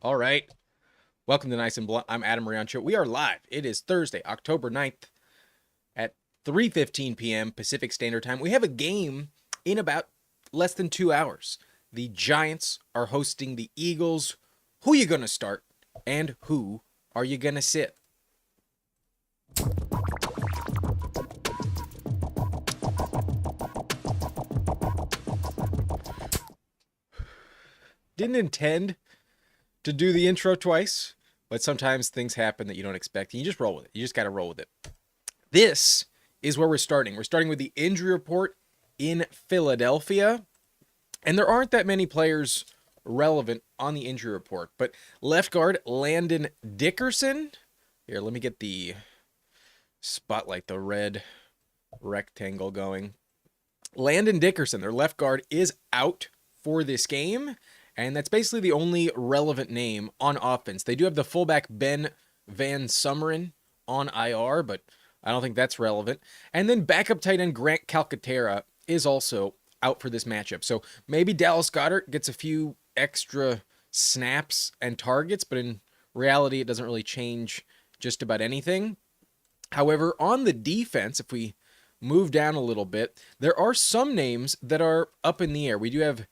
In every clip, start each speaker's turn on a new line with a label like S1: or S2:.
S1: All right. Welcome to Nice and Blunt. I'm Adam Riancho. We are live. It is Thursday, October 9th at 3:15 p.m. Pacific Standard Time. We have a game in about less than 2 hours. The Giants are hosting the Eagles. Who you going to start and who are you going to sit? Didn't intend to do the intro twice, but sometimes things happen that you don't expect, and you just roll with it. You just got to roll with it. This is where we're starting. We're starting with the injury report in Philadelphia, and there aren't that many players relevant on the injury report, but left guard Landon Dickerson. Here, let me get the spotlight, the red rectangle going. Landon Dickerson, their left guard, is out for this game, and that's basically the only relevant name on offense. They do have the fullback Ben Van Sumeren on IR, but I don't think that's relevant. And then backup tight end Grant Calcaterra is also out for this matchup. So maybe Dallas Goedert gets a few extra snaps and targets, but in reality, it doesn't really change just about anything. However, on the defense, if we move down a little bit, there are some names that are up in the air. We do have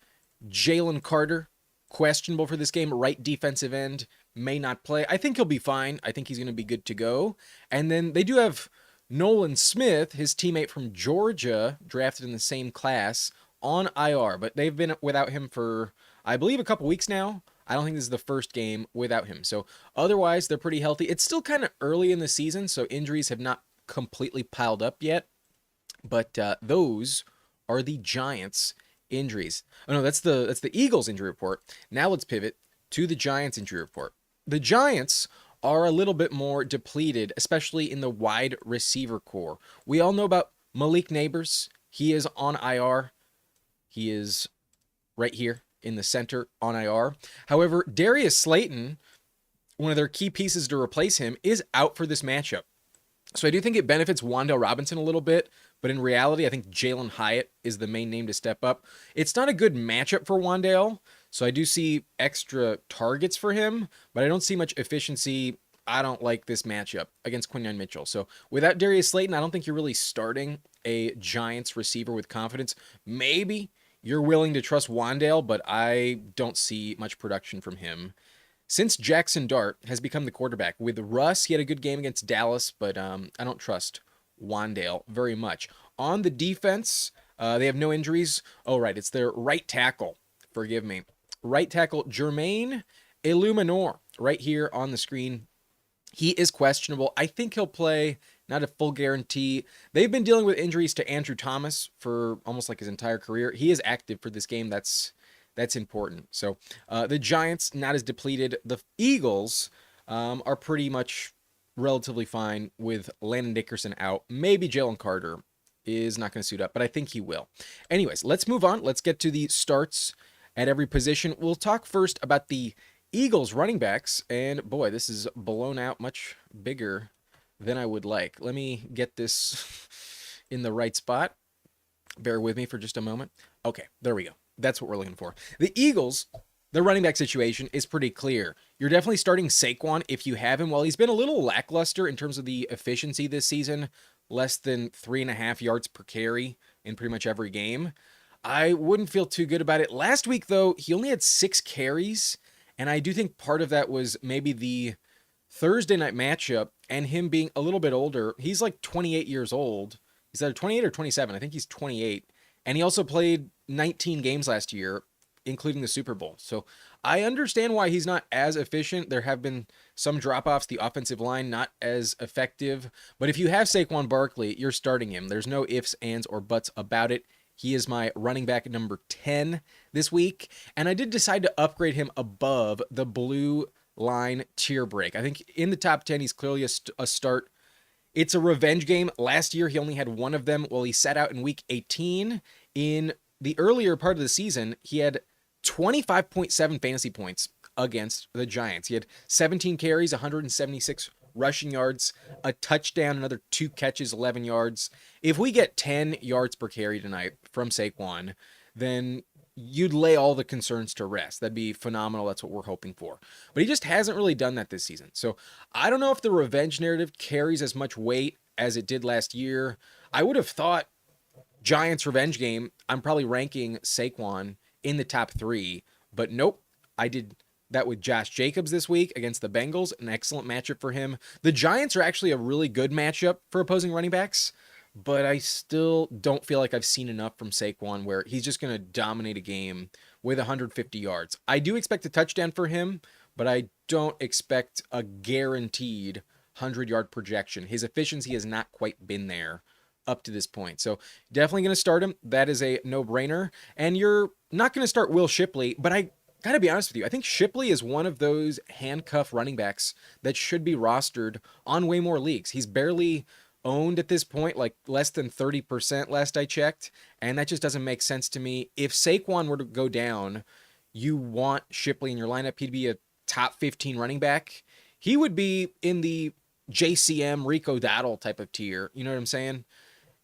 S1: Jalen Carter, questionable for this game. Right defensive end, may not play. I think he'll be fine. I think he's going to be good to go. And then they do have Nolan Smith, his teammate from Georgia, drafted in the same class, on IR. But they've been without him for, I believe, a couple weeks now. I don't think this is the first game without him. So otherwise, they're pretty healthy. It's still kind of early in the season, so injuries have not completely piled up yet. But those are the Giants' injuries. Oh no, that's the Eagles injury report. Now let's pivot to the Giants injury report. The Giants are a little bit more depleted, especially in the wide receiver core. We all know about Malik Neighbors. He is on IR. He is right here in the center on IR. However, Darius Slayton, one of their key pieces to replace him, is out for this matchup. So I do think it benefits Wan'Dale Robinson a little bit, but in reality, I think Jalen Hyatt is the main name to step up. It's not a good matchup for Wan'Dale, so I do see extra targets for him, but I don't see much efficiency. I don't like this matchup against Quinyon Mitchell. So without Darius Slayton, I don't think you're really starting a Giants receiver with confidence. Maybe you're willing to trust Wan'Dale, but I don't see much production from him. Since Jackson Dart has become the quarterback, with Russ, he had a good game against Dallas, but I don't trust Wan'Dale very much. On the defense, they have no injuries. Oh, right, it's their right tackle. Forgive me. Right tackle Jermaine Illuminor, right here on the screen. He is questionable. I think he'll play, not a full guarantee. They've been dealing with injuries to Andrew Thomas for almost like his entire career. He is active for this game. That's important. So the Giants, not as depleted. The Eagles are pretty much relatively fine with Landon Dickerson out. Maybe Jalen Carter is not going to suit up, but I think he will. Anyways, let's move on. Let's get to the starts at every position. We'll talk first about the Eagles running backs, and boy, this is blown out much bigger than I would like. Let me get this in the right spot. Bear with me for just a moment. Okay, there we go. That's what we're looking for. The Eagles, the running back situation is pretty clear. You're definitely starting Saquon if you have him. While he's been a little lackluster in terms of the efficiency this season, less than 3.5 yards per carry in pretty much every game, I wouldn't feel too good about it. Last week, though, he only had 6 carries, and I do think part of that was maybe the Thursday night matchup and him being a little bit older. He's like 28 years old. He's either 28 or 27. I think he's 28. And he also played 19 games last year, including the Super Bowl. So I understand why he's not as efficient. There have been some drop-offs. The offensive line not as effective. But if you have Saquon Barkley, you're starting him. There's no ifs, ands, or buts about it. He is my running back number 10 this week. And I did decide to upgrade him above the blue line tier break. I think in the top 10, he's clearly a start. It's a revenge game. Last year, he only had one of them. Well, he sat out in week 18. In the earlier part of the season, he had 25.7 fantasy points against the Giants. He had 17 carries, 176 rushing yards, a touchdown, another 2 catches, 11 yards. If we get 10 yards per carry tonight from Saquon, then you'd lay all the concerns to rest. That'd be phenomenal. That's what we're hoping for. But he just hasn't really done that this season. So I don't know if the revenge narrative carries as much weight as it did last year. I would have thought Giants revenge game, I'm probably ranking Saquon in the top 3, but nope. I did that with Josh Jacobs this week against the Bengals, an excellent matchup for him. The Giants are actually a really good matchup for opposing running backs, but I still don't feel like I've seen enough from Saquon where he's just going to dominate a game with 150 yards. I do expect a touchdown for him, but I don't expect a guaranteed 100-yard projection. His efficiency has not quite been there up to this point. So definitely going to start him. That is a no-brainer. And you're not going to start Will Shipley, but I got to be honest with you. I think Shipley is one of those handcuff running backs that should be rostered on way more leagues. He's barely owned at this point, like less than 30% last I checked, and that just doesn't make sense to me. If Saquon were to go down, you want Shipley in your lineup. He'd be a top 15 running back. He would be in the JCM, Rico Dowdle type of tier. You know what I'm saying?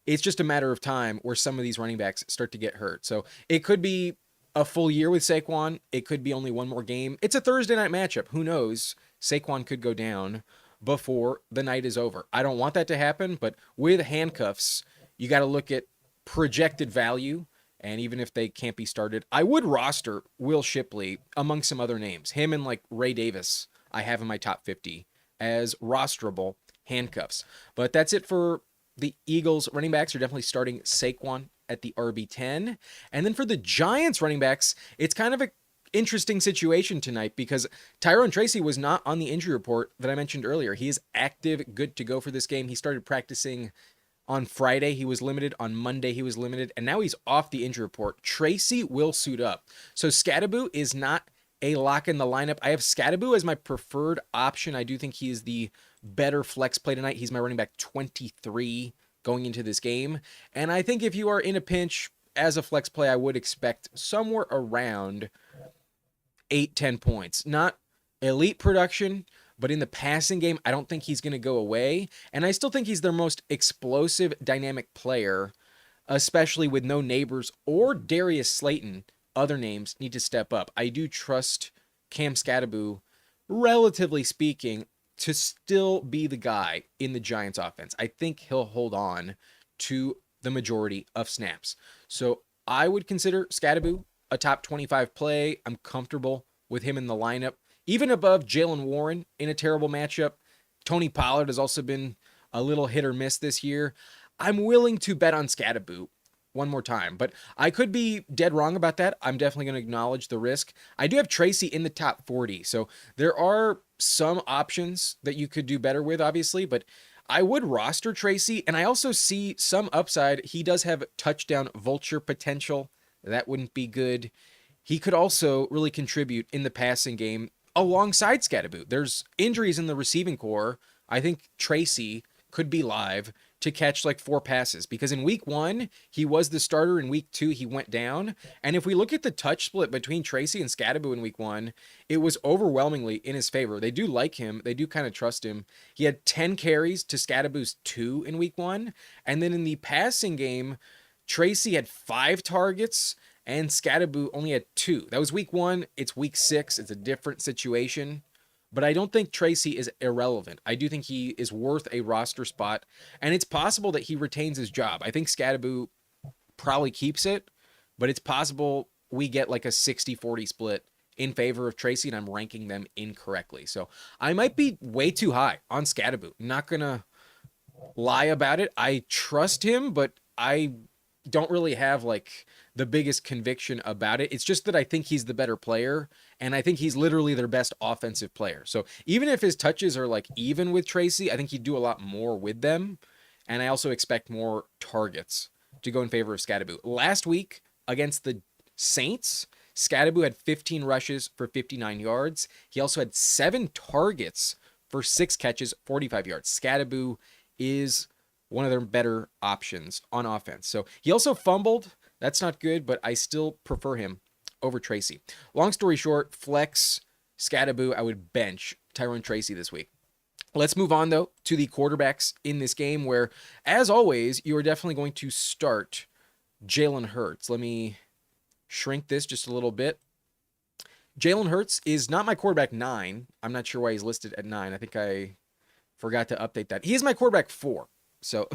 S1: It's just a matter of time where some of these running backs start to get hurt. So it could be a full year with Saquon. It could be only one more game. It's a Thursday night matchup. Who knows? Saquon could go down before the night is over. I don't want that to happen, but with handcuffs, you got to look at projected value. And even if they can't be started, I would roster Will Shipley among some other names. Him and like Ray Davis, I have in my top 50 as rosterable handcuffs. But that's it for the Eagles running backs. Are definitely starting Saquon at the RB10. And then for the Giants running backs, it's kind of an interesting situation tonight because Tyrone Tracy was not on the injury report that I mentioned earlier. He is active, good to go for this game. He started practicing on Friday. He was limited. On Monday, he was limited. And now he's off the injury report. Tracy will suit up. So Scattaboo is not a lock in the lineup. I have Scattaboo as my preferred option. I do think he is the better flex play tonight. He's my running back 23 going into this game. And I think if you are in a pinch as a flex play, I would expect somewhere around 8-10 points. Not elite production, but in the passing game, I don't think he's going to go away. And I still think he's their most explosive, dynamic player, especially with no Neighbors or Darius Slayton. Other names need to step up. I do trust Cam Scattaboo, relatively speaking, to still be the guy in the Giants offense. I think he'll hold on to the majority of snaps. So I would consider Scattaboo a top 25 play. I'm comfortable with him in the lineup, even above Jaylen Warren in a terrible matchup. Tony Pollard has also been a little hit or miss this year. I'm willing to bet on Scattaboo one more time, but I could be dead wrong about that. I'm definitely going to acknowledge the risk. I do have Tracy in the top 40, so there are some options that you could do better with, obviously, but I would roster Tracy, and I also see some upside. He does have touchdown vulture potential. That wouldn't be good. He could also really contribute in the passing game alongside Scattaboo. There's injuries in the receiving core. I think Tracy could be live to catch like 4 passes because in week 1, he was the starter. In week 2, he went down. And if we look at the touch split between Tracy and Scattaboo in week 1, it was overwhelmingly in his favor. They do like him. They do kind of trust him. He had 10 carries to Scattaboo's 2 in week 1. And then in the passing game, Tracy had 5 targets and Scattaboo only had 2. That was week 1. It's week 6. It's a different situation. But I don't think Tracy is irrelevant. I do think he is worth a roster spot, and it's possible that he retains his job. I think Scattaboo probably keeps it, but it's possible we get like a 60-40 split in favor of Tracy, and I'm ranking them incorrectly. So I might be way too high on Scattaboo. Not going to lie about it. I trust him, but I don't really have like the biggest conviction about it. It's just that I think he's the better player, and I think he's literally their best offensive player. So even if his touches are like even with Tracy, I think he'd do a lot more with them, and I also expect more targets to go in favor of Scattaboo. Last week against the Saints, Scattaboo had 15 rushes for 59 yards. He also had 7 targets for 6 catches, 45 yards. Scattaboo is one of their better options on offense. So he also fumbled. That's not good, but I still prefer him over Tracy. Long story short, flex Scattaboo. I would bench Tyrone Tracy this week. Let's move on, though, to the quarterbacks in this game where, as always, you are definitely going to start Jalen Hurts. Let me shrink this just a little bit. Jalen Hurts is not my quarterback 9. I'm not sure why he's listed at 9. I think I forgot to update that. He is my quarterback 4. So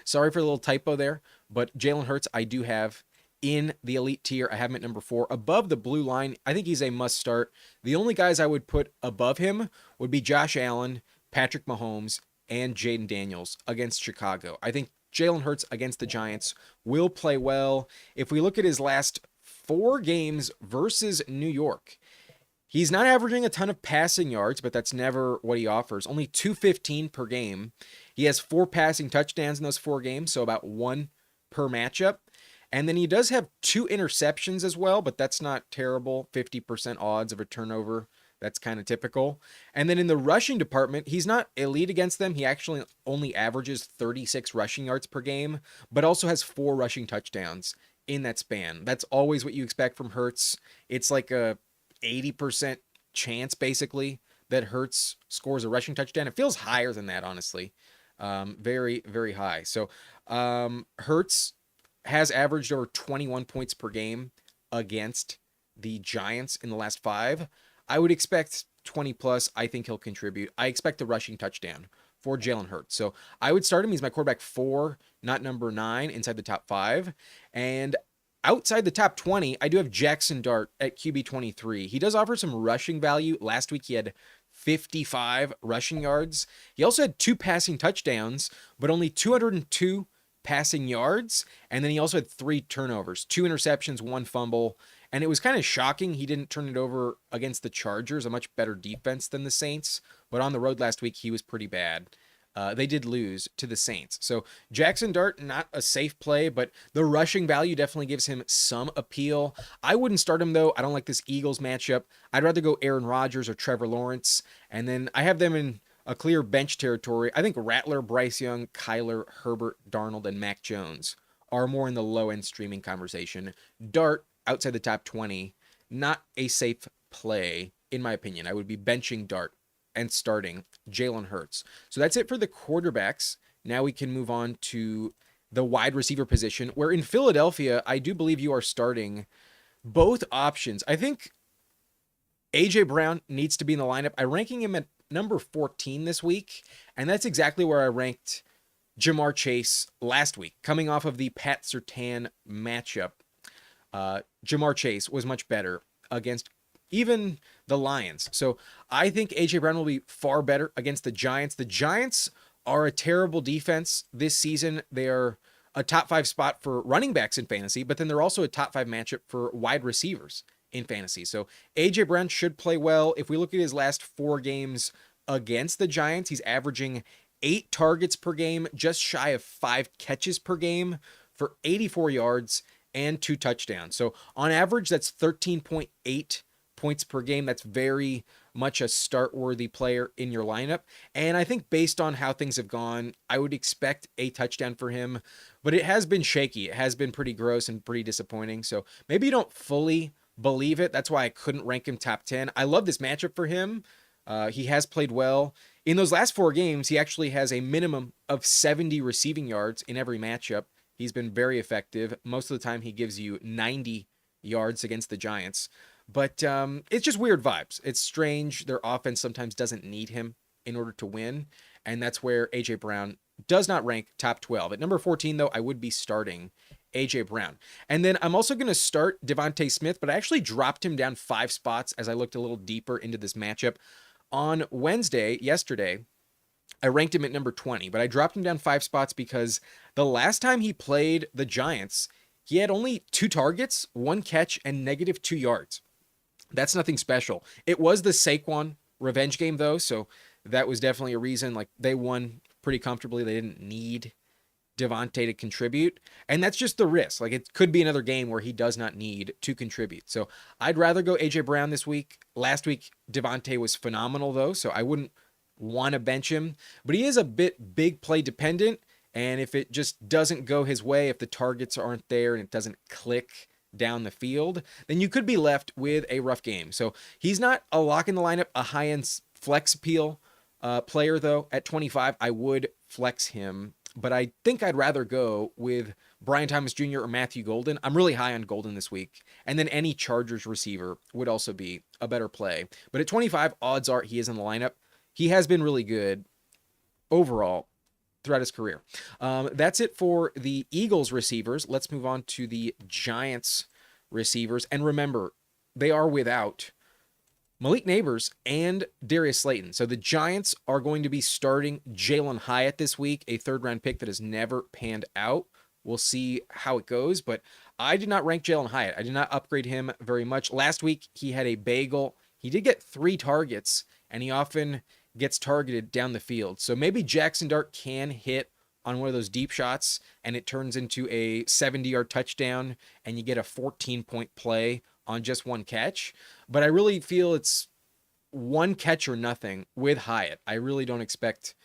S1: sorry for the little typo there. But Jalen Hurts, I do have in the elite tier. I have him at number 4. Above the blue line, I think he's a must start. The only guys I would put above him would be Josh Allen, Patrick Mahomes, and Jaden Daniels against Chicago. I think Jalen Hurts against the Giants will play well. If we look at his last 4 games versus New York, he's not averaging a ton of passing yards, but that's never what he offers. Only 215 per game. He has 4 passing touchdowns in those 4 games, so about 1 per matchup. And then he does have 2 interceptions as well, but that's not terrible. 50% odds of a turnover. That's kind of typical. And then in the rushing department, he's not elite against them. He actually only averages 36 rushing yards per game, but also has 4 rushing touchdowns in that span. That's always what you expect from Hurts. It's like a 80% chance, basically, that Hurts scores a rushing touchdown. It feels higher than that, honestly. Very, very high. So Hurts has averaged over 21 points per game against the Giants in the last 5. I would expect 20 plus. I think he'll contribute. I expect a rushing touchdown for Jalen Hurts. So I would start him. He's my quarterback 4, not number 9, inside the top 5. And outside the top 20, I do have Jackson Dart at QB 23. He does offer some rushing value. Last week he had 55 rushing yards. He also had 2 passing touchdowns, but only 202 passing yards. And then he also had 3 turnovers, 2 interceptions, 1 fumble. And it was kind of shocking he didn't turn it over against the Chargers, a much better defense than the Saints. But on the road last week, he was pretty bad. They did lose to the Saints. So Jackson Dart, not a safe play, but the rushing value definitely gives him some appeal. I wouldn't start him, though. I don't like this Eagles matchup. I'd rather go Aaron Rodgers or Trevor Lawrence. And then I have them in a clear bench territory. I think Rattler, Bryce Young, Kyler, Herbert, Darnold, and Mac Jones are more in the low-end streaming conversation. Dart, outside the top 20, not a safe play, in my opinion. I would be benching Dart and starting Jalen Hurts. So that's it for the quarterbacks. Now we can move on to the wide receiver position, where in Philadelphia, I do believe you are starting both options. I think A.J. Brown needs to be in the lineup. I'm ranking him at number 14 this week, and that's exactly where I ranked Jamar Chase last week, coming off of the Pat Surtain matchup. Jamar Chase was much better against even the Lions. So I think A.J. Brown will be far better against the Giants. The Giants are a terrible defense this season. They are a top 5 spot for running backs in fantasy, but then they're also a top 5 matchup for wide receivers in fantasy. So A.J. Brown should play well. If we look at his last 4 games against the Giants, he's averaging 8 targets per game, just shy of 5 catches per game for 84 yards and 2 touchdowns. So on average, that's 13.8 points per game. That's very much a start-worthy player in your lineup. And I think based on how things have gone, I would expect a touchdown for him. But it has been shaky. It has been pretty gross and pretty disappointing. So maybe you don't fully believe it. That's why I couldn't rank him top 10. I love this matchup for him. He has played well. In those last 4 games, he actually has a minimum of 70 receiving yards in every matchup. He's been very effective. Most of the time, he gives you 90 yards against the Giants. But it's just weird vibes. It's strange. Their offense sometimes doesn't need him in order to win. And that's where A.J. Brown does not rank top 12. At number 14, though, I would be starting A.J. Brown. And then I'm also going to start Devontae Smith, but I actually dropped him down 5 spots as I looked a little deeper into this matchup. On Wednesday, yesterday, I ranked him at number 20, but I dropped him down 5 spots because the last time he played the Giants, he had only 2 targets, 1 catch, and -2 yards. That's nothing special. It was the Saquon revenge game, though, so that was definitely a reason. Like, they won pretty comfortably. They didn't need Devontae to contribute, and that's just the risk. Like, it could be another game where he does not need to contribute. So I'd rather go A.J. Brown this week. Last week, Devontae was phenomenal, though, so I wouldn't want to bench him. But he is a bit big play dependent, and if it just doesn't go his way, if the targets aren't there and it doesn't click down the field, then you could be left with a rough game. So he's not a lock in the lineup, a high-end flex appeal player, though. At 25, I would flex him but I think I'd rather go with Brian Thomas Jr. or Matthew Golden. I'm really high on Golden this week. And then any Chargers receiver would also be a better play. But at 25, odds are he is in the lineup. He has been really good overall throughout his career. That's it for the Eagles receivers. Let's move on to the Giants receivers. And remember, they are without Malik Nabers and Darius Slayton. So the Giants are going to be starting Jalen Hyatt this week, a third-round pick that has never panned out. We'll see how it goes, but I did not rank Jalen Hyatt. I did not upgrade him very much. Last week, he had a bagel. He did get 3 targets, and he often gets targeted down the field. So maybe Jackson Dart can hit on one of those deep shots, and it turns into a 70-yard touchdown, and you get a 14-point play on just one catch. But I really feel it's one catch or nothing with Hyatt. I really don't expect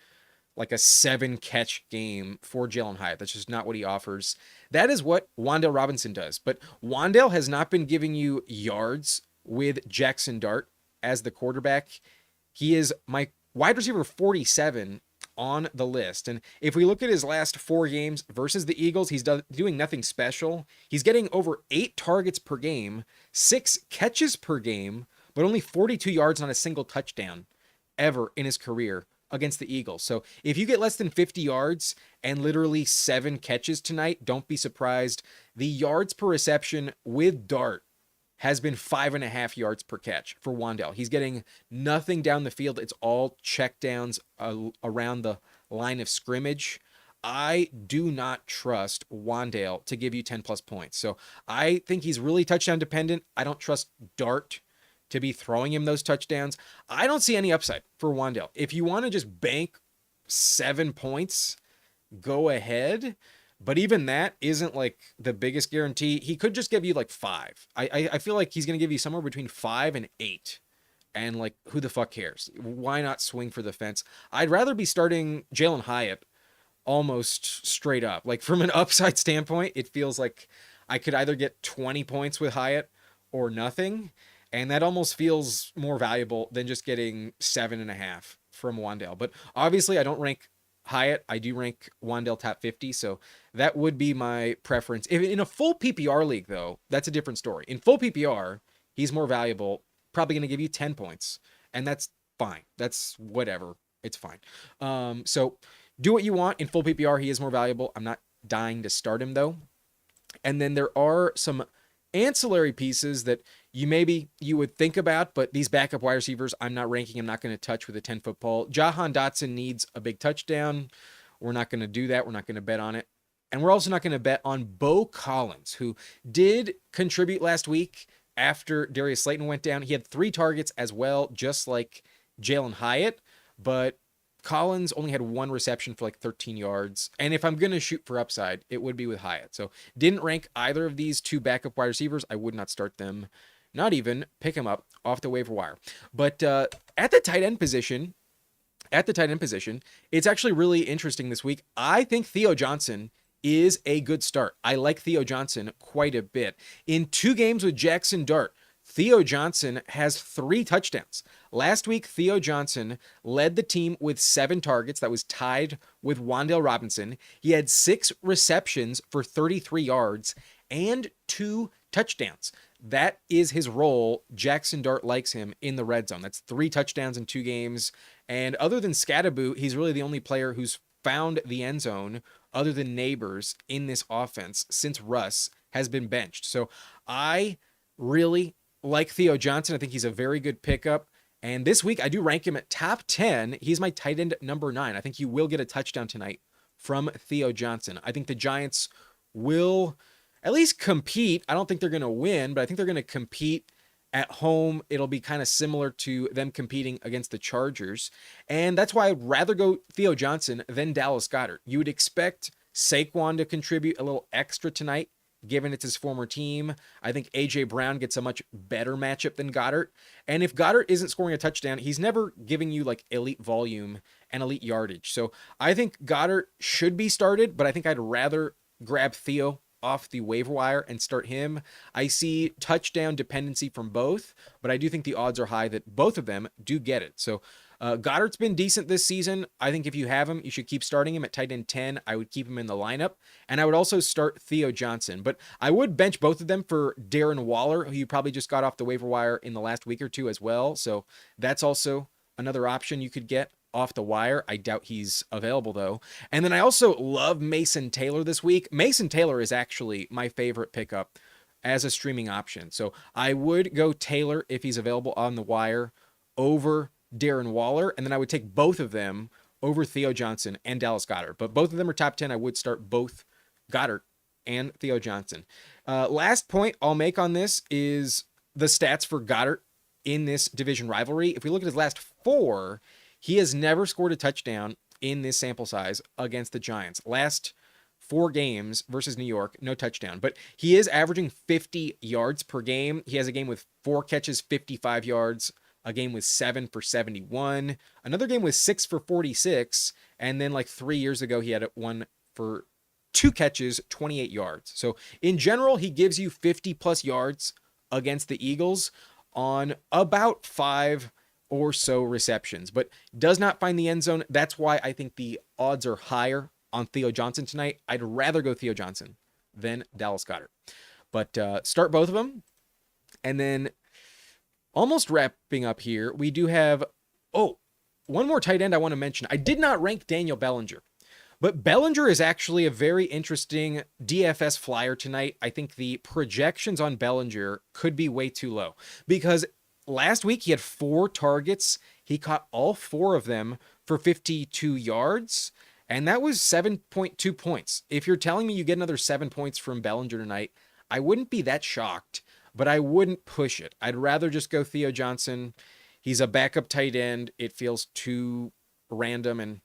S1: like a 7-catch game for Jalen Hyatt. That's just not what he offers. That is what Wan'Dale Robinson does. But Wan'Dale has not been giving you yards with Jackson Dart as the quarterback. He is my wide receiver 47 on the list. And if we look at his last 4 games versus the Eagles, he's doing nothing special. He's getting over 8 targets per game, 6 catches per game, but only 42 yards on a single touchdown ever in his career against the Eagles. So if you get less than 50 yards and literally 7 catches tonight, don't be surprised. The yards per reception with Dart has been 5.5 yards per catch for Wan'Dale. He's getting nothing down the field. It's all checkdowns around the line of scrimmage. I do not trust Wan'Dale to give you 10 plus points. So I think he's really touchdown dependent. I don't trust Dart to be throwing him those touchdowns. I don't see any upside for Wan'Dale. If you want to just bank 7 points, go ahead. But even that isn't like the biggest guarantee. He could just give you like 5. I feel like he's going to give you somewhere between 5 and 8. And like, who the fuck cares? Why not swing for the fence? I'd rather be starting Jalen Hyatt almost straight up. Like from an upside standpoint, it feels like I could either get 20 points with Hyatt or nothing. And that almost feels more valuable than just getting 7.5 from Wan'Dale. But obviously I don't rank Hyatt. I do rank Wan'Dale top 50. So that would be my preference. If in a full PPR league though, that's a different story. In full PPR, he's more valuable, probably going to give you 10 points. And that's fine. That's whatever. It's fine. So do what you want. In full PPR, he is more valuable. I'm not dying to start him though. And then there are some ancillary pieces that you would think about, but these backup wide receivers, I'm not ranking. I'm not going to touch with a 10-foot pole. Jahan Dotson needs a big touchdown. We're not going to do that. We're not going to bet on it. And we're also not going to bet on Beau Collins, who did contribute last week after Darius Slayton went down. He had 3 targets as well, just like Jalen Hyatt, but Collins only had 1 reception for like 13 yards. And if I'm going to shoot for upside, it would be with Hyatt. So didn't rank either of these 2 backup wide receivers. I would not start them. Not even pick them up off the waiver wire. But at the tight end position, it's actually really interesting this week. I think Theo Johnson is a good start. I like Theo Johnson quite a bit. In 2 games with Jackson Dart, Theo Johnson has 3 touchdowns. Last week, Theo Johnson led the team with 7 targets. That was tied with Wan'Dale Robinson. He had 6 receptions for 33 yards and 2 touchdowns. That is his role. Jackson Dart likes him in the red zone. That's 3 touchdowns in 2 games. And other than Scatterboot, he's really the only player who's found the end zone other than Neighbors in this offense since Russ has been benched. So I really like Theo Johnson. I think he's a very good pickup. And this week, I do rank him at top 10. He's my tight end number 9. I think you will get a touchdown tonight from Theo Johnson. I think the Giants will at least compete. I don't think they're going to win, but I think they're going to compete at home. It'll be kind of similar to them competing against the Chargers. And that's why I'd rather go Theo Johnson than Dallas Goedert. You would expect Saquon to contribute a little extra tonight, given it's his former team. I think A.J. Brown gets a much better matchup than Goddard. And if Goddard isn't scoring a touchdown, he's never giving you like elite volume and elite yardage. So I think Goddard should be started, but I think I'd rather grab Theo off the waiver wire and start him. I see touchdown dependency from both, but I do think the odds are high that both of them do get it. So Goddard's been decent this season. I think if you have him, you should keep starting him at tight end 10. I would keep him in the lineup. And I would also start Theo Johnson. But I would bench both of them for Darren Waller, who you probably just got off the waiver wire in the last week or two as well. So that's also another option you could get off the wire. I doubt he's available though. And then I also love Mason Taylor this week. Mason Taylor is actually my favorite pickup as a streaming option. So I would go Taylor if he's available on the wire over Darren Waller, and then I would take both of them over Theo Johnson and Dallas Goedert. But both of them are top 10. I would start both Goedert and Theo Johnson. Last point I'll make on this is the stats for Goedert in this division rivalry. If we look at his last 4, he has never scored a touchdown in this sample size against the Giants. Last 4 games versus New York, no touchdown. But he is averaging 50 yards per game. He has a game with 4 catches, 55 yards, a game with 7 for 71, another game with 6 for 46, and then like 3 years ago, he had one for 2 catches, 28 yards. So in general, he gives you 50 plus yards against the Eagles on about 5 or so receptions, but does not find the end zone. That's why I think the odds are higher on Theo Johnson tonight. I'd rather go Theo Johnson than Dallas Goedert. But start both of them. And then almost wrapping up here, we do have, one more tight end I want to mention. I did not rank Daniel Bellinger, but Bellinger is actually a very interesting DFS flyer tonight. I think the projections on Bellinger could be way too low because last week he had 4 targets. He caught all 4 of them for 52 yards, and that was 7.2 points. If you're telling me you get another 7 points from Bellinger tonight, I wouldn't be that shocked, but I wouldn't push it. I'd rather just go Theo Johnson. He's a backup tight end. It feels too random and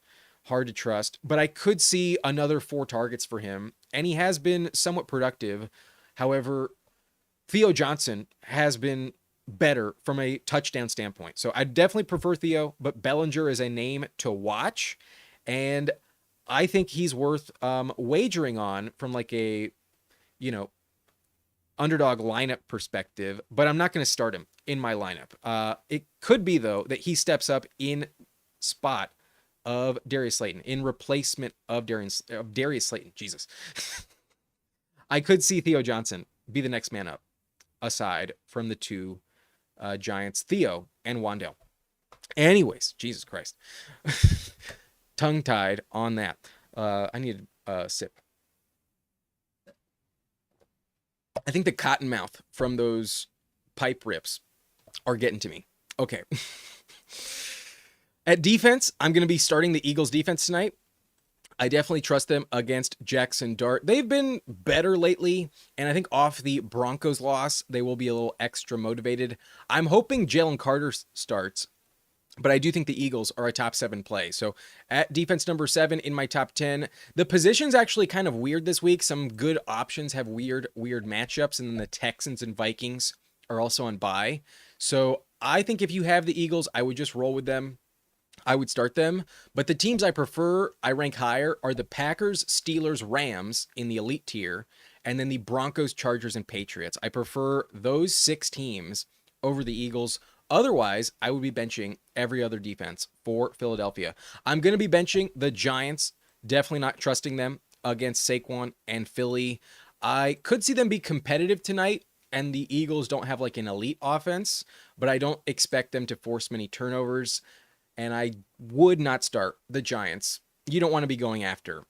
S1: hard to trust, but I could see another 4 targets for him, and he has been somewhat productive. However, Theo Johnson has been better from a touchdown standpoint. So I definitely prefer Theo, but Bellinger is a name to watch, and I think he's worth wagering on from like a, underdog lineup perspective, but I'm not going to start him in my lineup. It could be, though, that he steps up in spot of Darius Slayton, in replacement of Darius Slayton. Jesus. I could see Theo Johnson be the next man up, aside from the 2 Giants, Theo and Wan'Dale. Anyways, Jesus Christ. Tongue-tied on that. I need a sip. I think the cotton mouth from those pipe rips are getting to me. Okay. At defense, I'm going to be starting the Eagles defense tonight. I definitely trust them against Jackson Dart. They've been better lately, and I think off the Broncos loss, they will be a little extra motivated. I'm hoping Jalen Carter starts, but I do think the Eagles are a top 7 play. So at defense number 7 in my top 10, the position's actually kind of weird this week. Some good options have weird matchups, and then the Texans and Vikings are also on bye. So I think if you have the Eagles, I would just roll with them. I would start them, but the teams I prefer, I rank higher, are the Packers, Steelers, Rams in the elite tier, and then the Broncos, Chargers, and Patriots. I prefer those 6 teams over the Eagles. Otherwise, I would be benching every other defense for Philadelphia. I'm going to be benching the Giants, definitely not trusting them against Saquon and Philly. I could see them be competitive tonight, and the Eagles don't have like an elite offense, but I don't expect them to force many turnovers. And I would not start the Giants. You don't want to be going after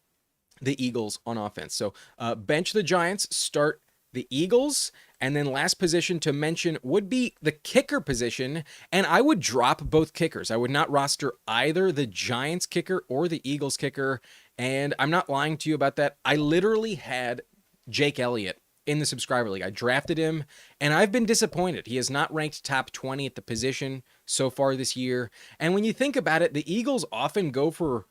S1: the Eagles on offense. So bench the Giants, start the Eagles, and then last position to mention would be the kicker position. And I would drop both kickers. I would not roster either the Giants kicker or the Eagles kicker. And I'm not lying to you about that. I literally had Jake Elliott in the subscriber league. I drafted him, and I've been disappointed. He has not ranked top 20 at the position so far this year. And when you think about it, the Eagles often go for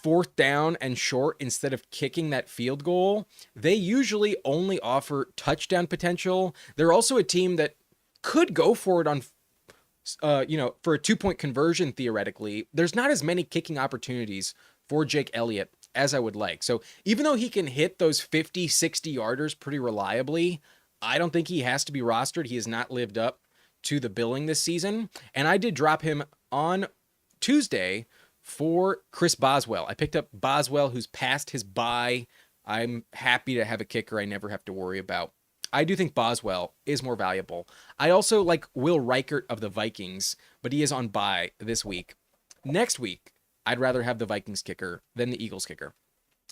S1: 4th down and short instead of kicking that field goal. They usually only offer touchdown potential. They're also a team that could go for it on, for a 2-point conversion theoretically. There's not as many kicking opportunities for Jake Elliott as I would like. So even though he can hit those 50, 60 yarders pretty reliably, I don't think he has to be rostered. He has not lived up to the billing this season. And I did drop him on Tuesday for Chris Boswell. I picked up Boswell, who's past his bye. I'm happy to have a kicker I never have to worry about. I do think Boswell is more valuable. I also like Will Reichert of the Vikings, but he is on bye this week. Next week, I'd rather have the Vikings kicker than the Eagles kicker.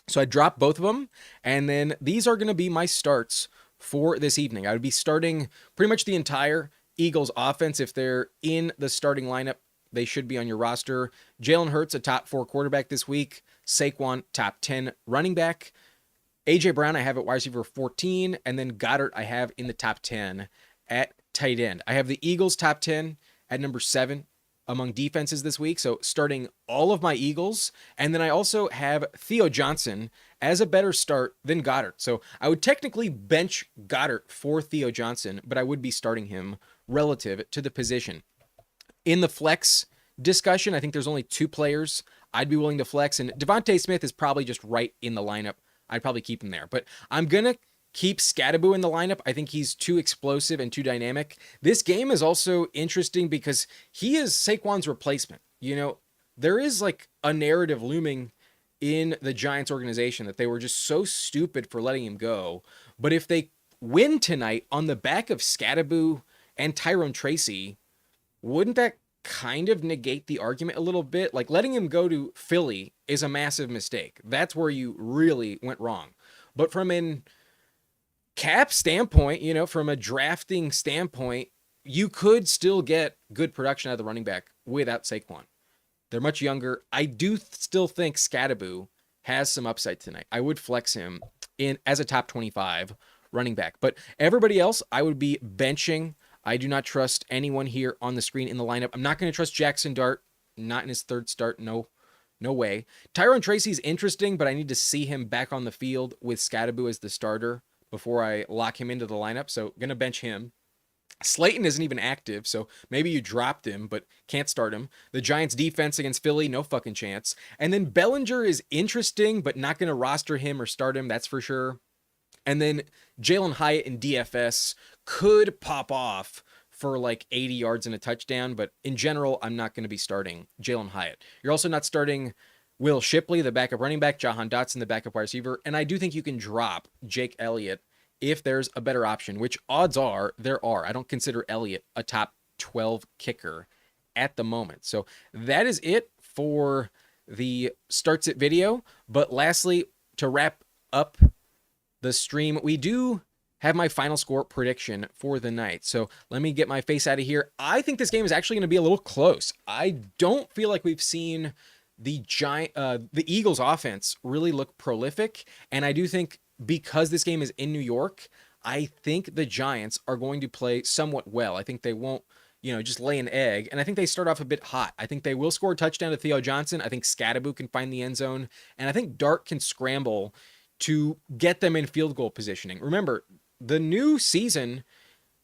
S1: So I dropped both of them, and then these are going to be my starts for this evening. I would be starting pretty much the entire Eagles offense. If they're in the starting lineup, they should be on your roster. Jalen Hurts, a top 4 quarterback this week. Saquon, top 10 running back. A.J. Brown, I have at wide receiver 14, and then Goddard, I have in the top 10 at tight end. I have the Eagles top 10 at number 7 among defenses this week, so starting all of my Eagles, and then I also have Theo Johnson as a better start than Goddard. So I would technically bench Goddard for Theo Johnson, but I would be starting him relative to the position. In the flex discussion, I think there's only 2 players I'd be willing to flex, and Devontae Smith is probably just right in the lineup. I'd probably keep him there. But I'm going to keep Scadaboo in the lineup. I think he's too explosive and too dynamic. This game is also interesting because he is Saquon's replacement. You know, there is like a narrative looming in the Giants organization that they were just so stupid for letting him go. But if they win tonight on the back of Scadaboo and Tyrone Tracy, wouldn't that kind of negate the argument a little bit? Like letting him go to Philly is a massive mistake. That's where you really went wrong. But from an cap standpoint, you know, from a drafting standpoint, you could still get good production out of the running back without Saquon. They're much younger. I do still think Scadaboo has some upside tonight. I would flex him in as a top 25 running back. But everybody else, I would be benching. I do not trust anyone here on the screen in the lineup. I'm not going to trust Jackson Dart. Not in his third start. No way. Tyrone Tracy's interesting, but I need to see him back on the field with Scadaboo as the starter before I lock him into the lineup. So going to bench him. Slayton isn't even active, so maybe you dropped him, but can't start him. The Giants defense against Philly, no fucking chance. And then Bellinger is interesting, but not going to roster him or start him, that's for sure. And then Jalen Hyatt in DFS could pop off for like 80 yards and a touchdown, but in general, I'm not going to be starting Jalen Hyatt. You're also not starting Will Shipley, the backup running back, Jahan Dotson, the backup wide receiver, and I do think you can drop Jake Elliott if there's a better option, which odds are there are. I don't consider Elliott a top 12 kicker at the moment. So that is it for the Starts It video. But lastly, to wrap up the stream, we do have my final score prediction for the night. So let me get my face out of here. I think this game is actually going to be a little close. I don't feel like we've seen the Eagles offense really look prolific. And I do think because this game is in New York, I think the Giants are going to play somewhat well. I think they won't, just lay an egg. And I think they start off a bit hot. I think they will score a touchdown to Theo Johnson. I think Scadaboo can find the end zone. And I think Dart can scramble to get them in field goal positioning. Remember, the new season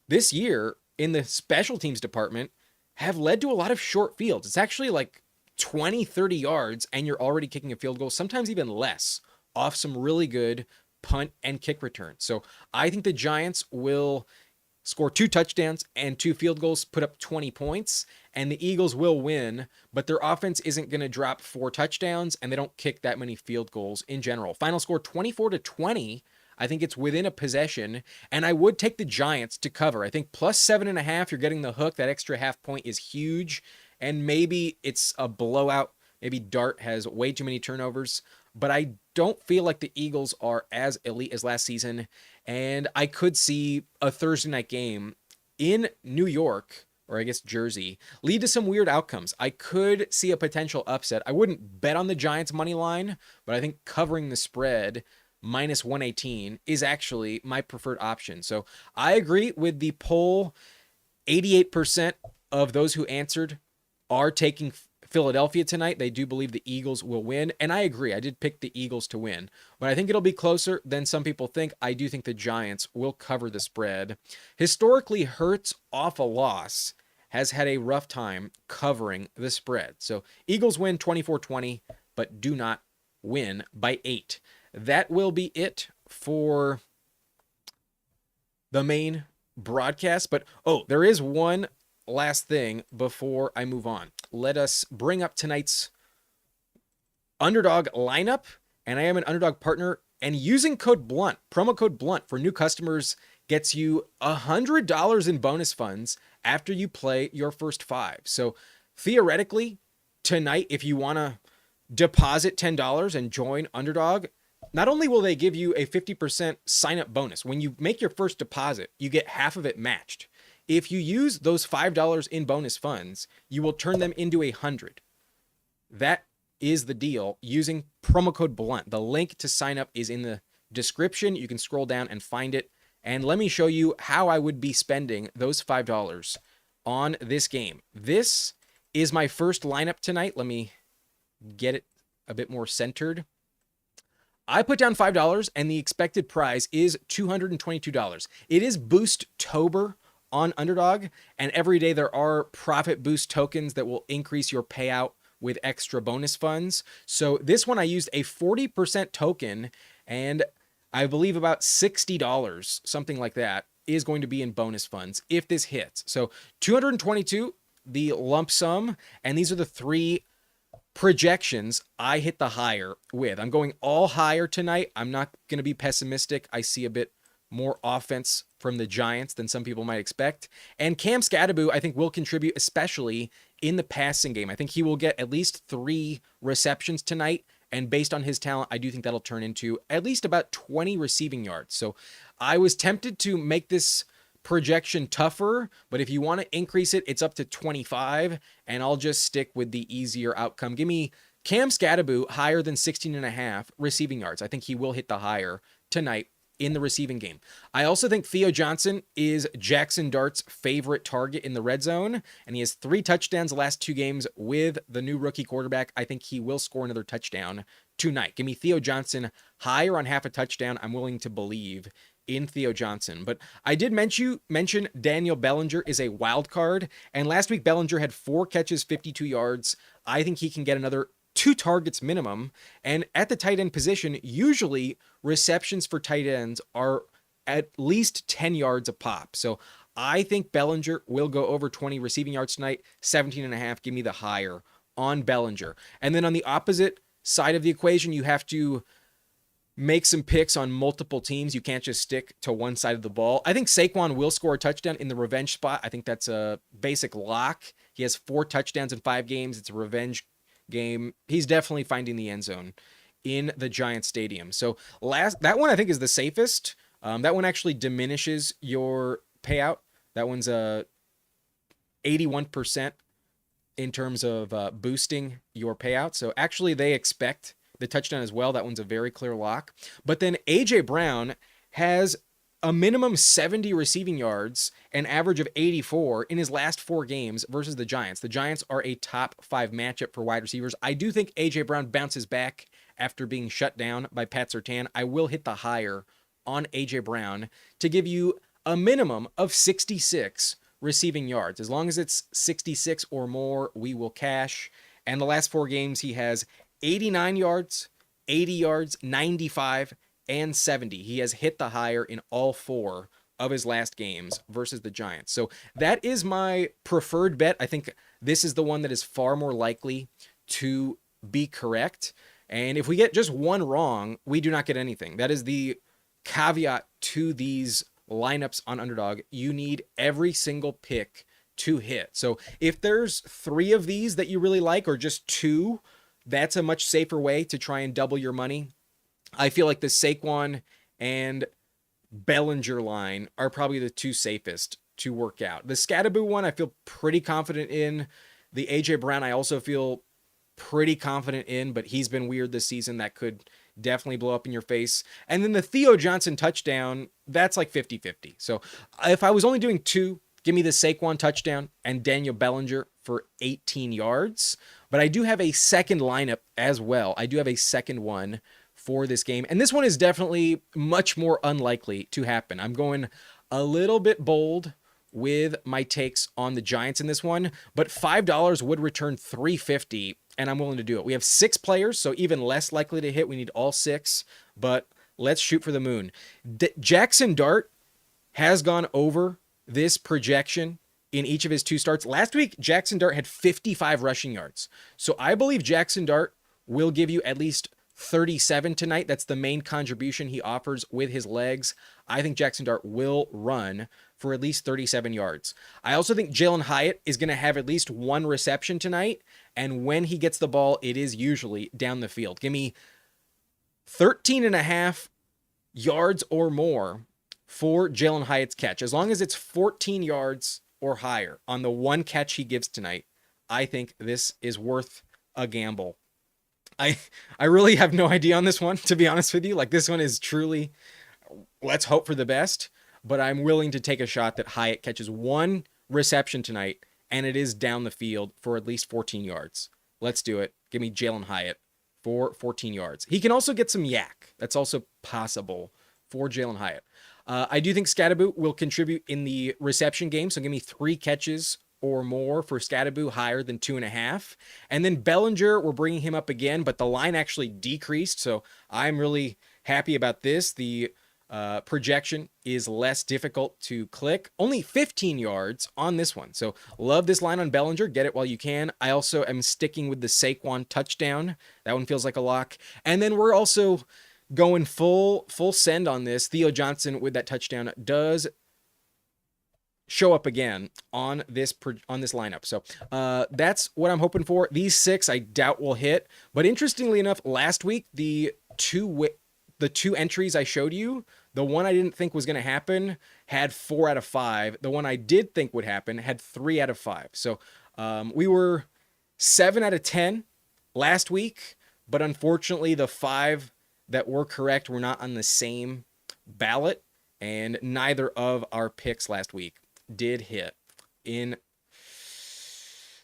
S1: this year in the special teams department have led to a lot of short fields. It's actually like 20, 30 yards, and you're already kicking a field goal, sometimes even less, off some really good punt and kick returns. So I think the Giants will score 2 touchdowns and 2 field goals, put up 20 points, and the Eagles will win, but their offense isn't going to drop 4 touchdowns, and they don't kick that many field goals in general. Final score 24-20. I think it's within a possession, and I would take the Giants to cover. I think plus 7.5, you're getting the hook. That extra half point is huge, and maybe it's a blowout. Maybe Dart has way too many turnovers, but I don't feel like the Eagles are as elite as last season, and I could see a Thursday night game in New York, or I guess Jersey, lead to some weird outcomes. I could see a potential upset. I wouldn't bet on the Giants money line, but I think covering the spread minus 118 is actually my preferred option. So I agree with the poll. 88% of those who answered are taking Philadelphia tonight. They do believe the Eagles will win, and I agree. I did pick the Eagles to win, but I think it'll be closer than some people think. I do think the Giants will cover the spread. Historically, Hurts off a loss has had a rough time covering the spread. So Eagles win 24-20, but do not win by 8. That will be it for the main broadcast. But, there is one last thing before I move on. Let us bring up tonight's Underdog lineup, and I am an Underdog partner, and using code BLUNT, promo code BLUNT for new customers gets you $100 in bonus funds after you play your first 5. So theoretically, tonight, if you want to deposit $10 and join Underdog, not only will they give you a 50% sign-up bonus, when you make your first deposit, you get half of it matched. If you use those $5 in bonus funds, you will turn them into $100. That is the deal using promo code BLUNT. The link to sign up is in the description. You can scroll down and find it. And let me show you how I would be spending those $5 on this game. This is my first lineup tonight. Let me get it a bit more centered. I put down $5 and the expected prize is $222. It is Boost-tober on Underdog, and every day there are profit boost tokens that will increase your payout with extra bonus funds. So this one I used a 40% token, and I believe about $60, something like that, is going to be in bonus funds if this hits. So 222, the lump sum, and these are the 3 projections I hit the higher with. I'm going all higher tonight. I'm not going to be pessimistic. I see a bit more offense from the Giants than some people might expect. And Cam Skattebo, I think, will contribute, especially in the passing game. I think he will get at least 3 receptions tonight. And based on his talent, I do think that'll turn into at least about 20 receiving yards. So I was tempted to make this projection tougher, but if you want to increase it, it's up to 25, and I'll just stick with the easier outcome. Give me Cam Skattebo higher than 16.5 receiving yards. I think he will hit the higher tonight in the receiving game. I also think Theo Johnson is Jackson Dart's favorite target in the red zone, and he has 3 touchdowns the last 2 games with the new rookie quarterback. I think he will score another touchdown tonight. Give me Theo Johnson higher on half a touchdown. I'm willing to believe in Theo Johnson. But I did mention Daniel Bellinger is a wild card, and last week Bellinger had 4 catches, 52 yards. I think he can get another 2 targets minimum, and at the tight end position, usually receptions for tight ends are at least 10 yards a pop. So I think Bellinger will go over 20 receiving yards tonight, 17.5. Give me the higher on Bellinger. And then on the opposite side of the equation, you have to make some picks on multiple teams. You can't just stick to one side of the ball. I think Saquon will score a touchdown in the revenge spot. I think that's a basic lock. He has 4 touchdowns in 5 games. It's a revenge game. He's definitely finding the end zone in the Giants stadium. So that one I think is the safest. That one actually diminishes your payout. That one's 81% in terms of boosting your payout. So actually they expect the touchdown as well. That one's a very clear lock. But then A.J. Brown has a minimum 70 receiving yards, an average of 84 in his last 4 games versus the Giants. The Giants are a top 5 matchup for wide receivers. I do think A.J. Brown bounces back after being shut down by Pat Surtain. I will hit the higher on A.J. Brown to give you a minimum of 66 receiving yards. As long as it's 66 or more, we will cash. And the last 4 games, he has 89 yards, 80 yards, 95, and 70. He has hit the higher in all 4 of his last games versus the Giants. So that is my preferred bet. I think this is the one that is far more likely to be correct. And if we get just one wrong, we do not get anything. That is the caveat to these lineups on Underdog. You need every single pick to hit. So if there's 3 of these that you really like, or just 2, that's a much safer way to try and double your money. I feel like the Saquon and Bellinger line are probably the 2 safest to work out. The Skattebo one, I feel pretty confident in. The A.J. Brown, I also feel pretty confident in, but he's been weird this season. That could definitely blow up in your face. And then the Theo Johnson touchdown, that's like 50-50. So if I was only doing 2, give me the Saquon touchdown and Daniel Bellinger for 18 yards. But I do have a second lineup as well. I do have a second one for this game. And this one is definitely much more unlikely to happen. I'm going a little bit bold with my takes on the Giants in this one, but $5 would return $3.50, and I'm willing to do it. We have 6 players, so even less likely to hit. We need all 6, but let's shoot for the moon. Jackson Dart has gone over this projection in each of his 2 starts. Last week, Jackson Dart had 55 rushing yards. So I believe Jackson Dart will give you at least 37 tonight. That's the main contribution he offers with his legs. I think Jackson Dart will run for at least 37 yards. I also think Jalen Hyatt is going to have at least 1 reception tonight. And when he gets the ball, it is usually down the field. Give me 13.5 yards or more for Jalen Hyatt's catch. As long as it's 14 yards or higher on the 1 catch he gives tonight, I think this is worth a gamble. I really have no idea on this one, to be honest with you. Like, this one is truly, let's hope for the best, but I'm willing to take a shot that Hyatt catches 1 reception tonight, and it is down the field for at least 14 yards. Let's do it. Give me Jalen Hyatt for 14 yards. He can also get some yak. That's also possible for Jalen Hyatt. I do think Scatterboot will contribute in the reception game, so give me 3 catches or more for Scatterboot, higher than 2.5. And then Bellinger, we're bringing him up again, but the line actually decreased, so I'm really happy about this. The projection is less difficult to click. Only 15 yards on this one. So love this line on Bellinger. Get it while you can. I also am sticking with the Saquon touchdown. That one feels like a lock. And then we're also going full send on this. Theo Johnson with that touchdown does show up again on this lineup. So that's what I'm hoping for. These 6 I doubt will hit. But interestingly enough, last week, the two entries I showed you, the one I didn't think was going to happen had 4 out of 5. The one I did think would happen had 3 out of 5. So we were 7 out of 10 last week, but unfortunately the 5 that were correct were not on the same ballot, and neither of our picks last week did hit. In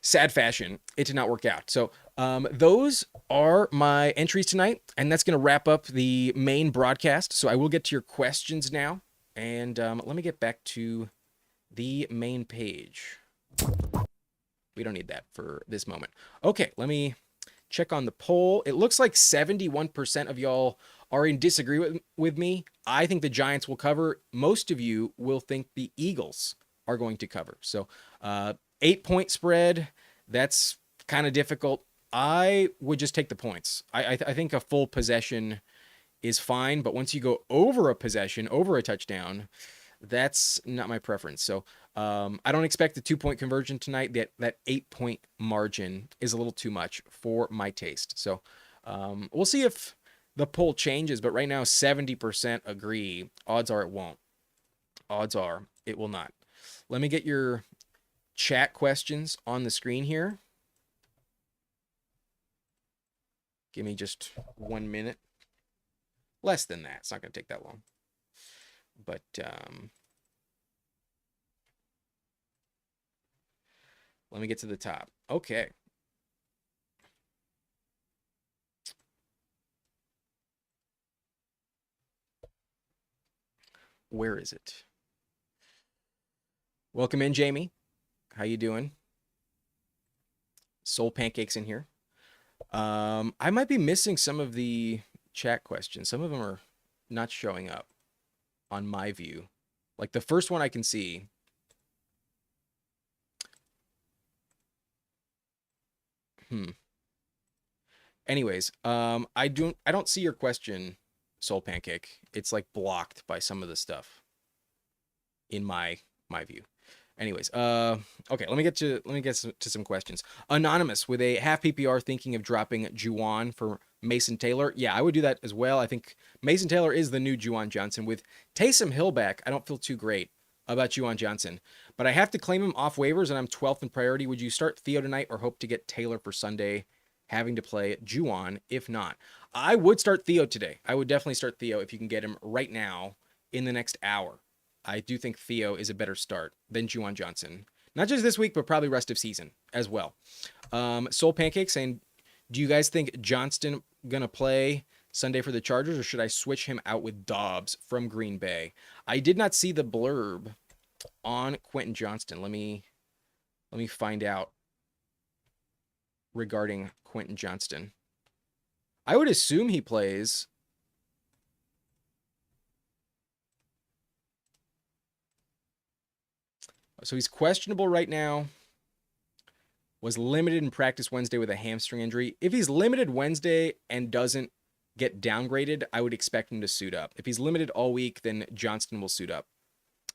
S1: sad fashion, it did not work out. So those are my entries tonight, and that's going to wrap up the main broadcast. So I will get to your questions now, and let me get back to the main page. We don't need that for this moment. Okay, let me check on the poll. It looks like 71% of y'all are in disagreement with me. I think the Giants will cover. Most of you will think the Eagles are going to cover. So 8-point spread, that's kind of difficult. I would just take the points. I think a full possession is fine, but once you go over a possession, over a touchdown, that's not my preference. So I don't expect the 2-point conversion tonight. That 8-point margin is a little too much for my taste. So we'll see if the poll changes, but right now 70% agree. Odds are it won't. Odds are it will not. Let me get your chat questions on the screen here. Give me just 1 minute. Less than that. It's not going to take that long. But let me get to the top. Okay. Where is it? Welcome in, Jamie. How you doing? Soul Pancakes in here. I might be missing some of the chat questions. Some of them are not showing up on my view. Like the first one I can see. Anyways, I don't see your question, Soul Pancake. It's like blocked by some of the stuff in my view. Anyways, okay, let me get to some questions. Anonymous with a half PPR thinking of dropping Juwan for Mason Taylor. Yeah, I would do that as well. I think Mason Taylor is the new Juwan Johnson. With Taysom Hill back, I don't feel too great about Juwan Johnson, but I have to claim him off waivers, and I'm 12th in priority. Would you start Theo tonight or hope to get Taylor for Sunday, having to play Juwan if not? I would start Theo today. I would definitely start Theo if you can get him right now in the next hour. I do think Theo is a better start than Juwan Johnson. Not just this week, but probably rest of season as well. Soul Pancake saying, do you guys think Johnston going to play Sunday for the Chargers, or should I switch him out with Dobbs from Green Bay? I did not see the blurb on Quentin Johnston. Let me find out regarding Quentin Johnston. I would assume he plays. So he's questionable right now. Was limited in practice Wednesday with a hamstring injury. If he's limited Wednesday and doesn't get downgraded, I would expect him to suit up. If he's limited all week, then Johnston will suit up.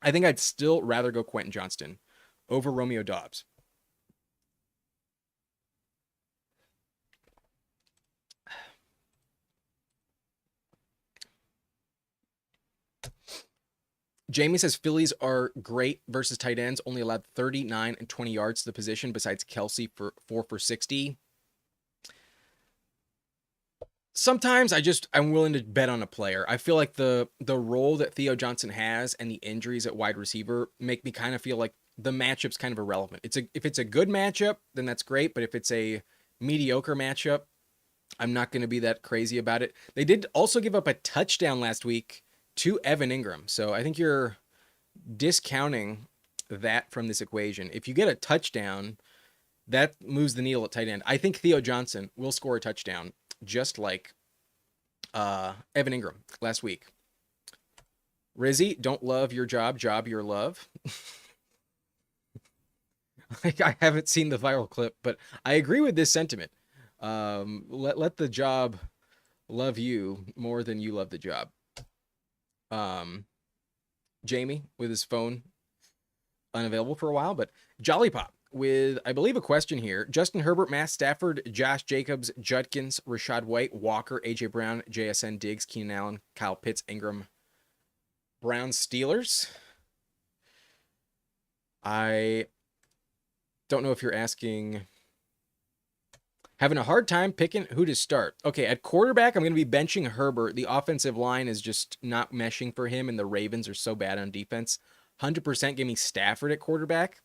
S1: I think I'd still rather go Quentin Johnston over Romeo Dobbs. Jamie says Phillies are great versus tight ends, only allowed 39 and 20 yards to the position besides Kelsey for 4 for 60. Sometimes I'm willing to bet on a player. I feel like the role that Theo Johnson has and the injuries at wide receiver make me kind of feel like the matchup's kind of irrelevant. If it's a good matchup, then that's great, but if it's a mediocre matchup, I'm not going to be that crazy about it. They did also give up a touchdown last week to Evan Ingram. So I think you're discounting that from this equation. If you get a touchdown, that moves the needle at tight end. I think Theo Johnson will score a touchdown just like Evan Ingram last week. Rizzy, don't love your job your love. I haven't seen the viral clip, but I agree with this sentiment. Let the job love you more than you love the job. Jamie with his phone unavailable for a while, but Jolly Pop with, I believe, a question here. Justin Herbert, Matt Stafford, Josh Jacobs, Judkins, Rashad White, Walker, AJ Brown, JSN, Diggs, Keenan Allen, Kyle Pitts, Ingram, Browns, Steelers. I don't know if you're asking, having a hard time picking who to start. Okay, at quarterback, I'm going to be benching Herbert. The offensive line is just not meshing for him, and the Ravens are so bad on defense. 100% give me Stafford at quarterback.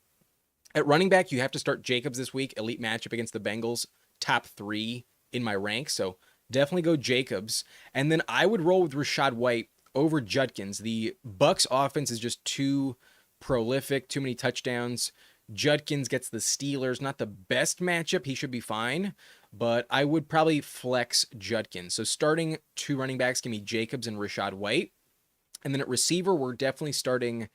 S1: At running back, you have to start Jacobs this week. Elite matchup against the Bengals. Top 3 in my rank, so definitely go Jacobs. And then I would roll with Rashad White over Judkins. The Bucs offense is just too prolific, too many touchdowns. Judkins gets the Steelers. Not the best matchup. He should be fine, but I would probably flex Judkins. So starting 2 running backs, give me Jacobs and Rashad White. And then at receiver, we're definitely starting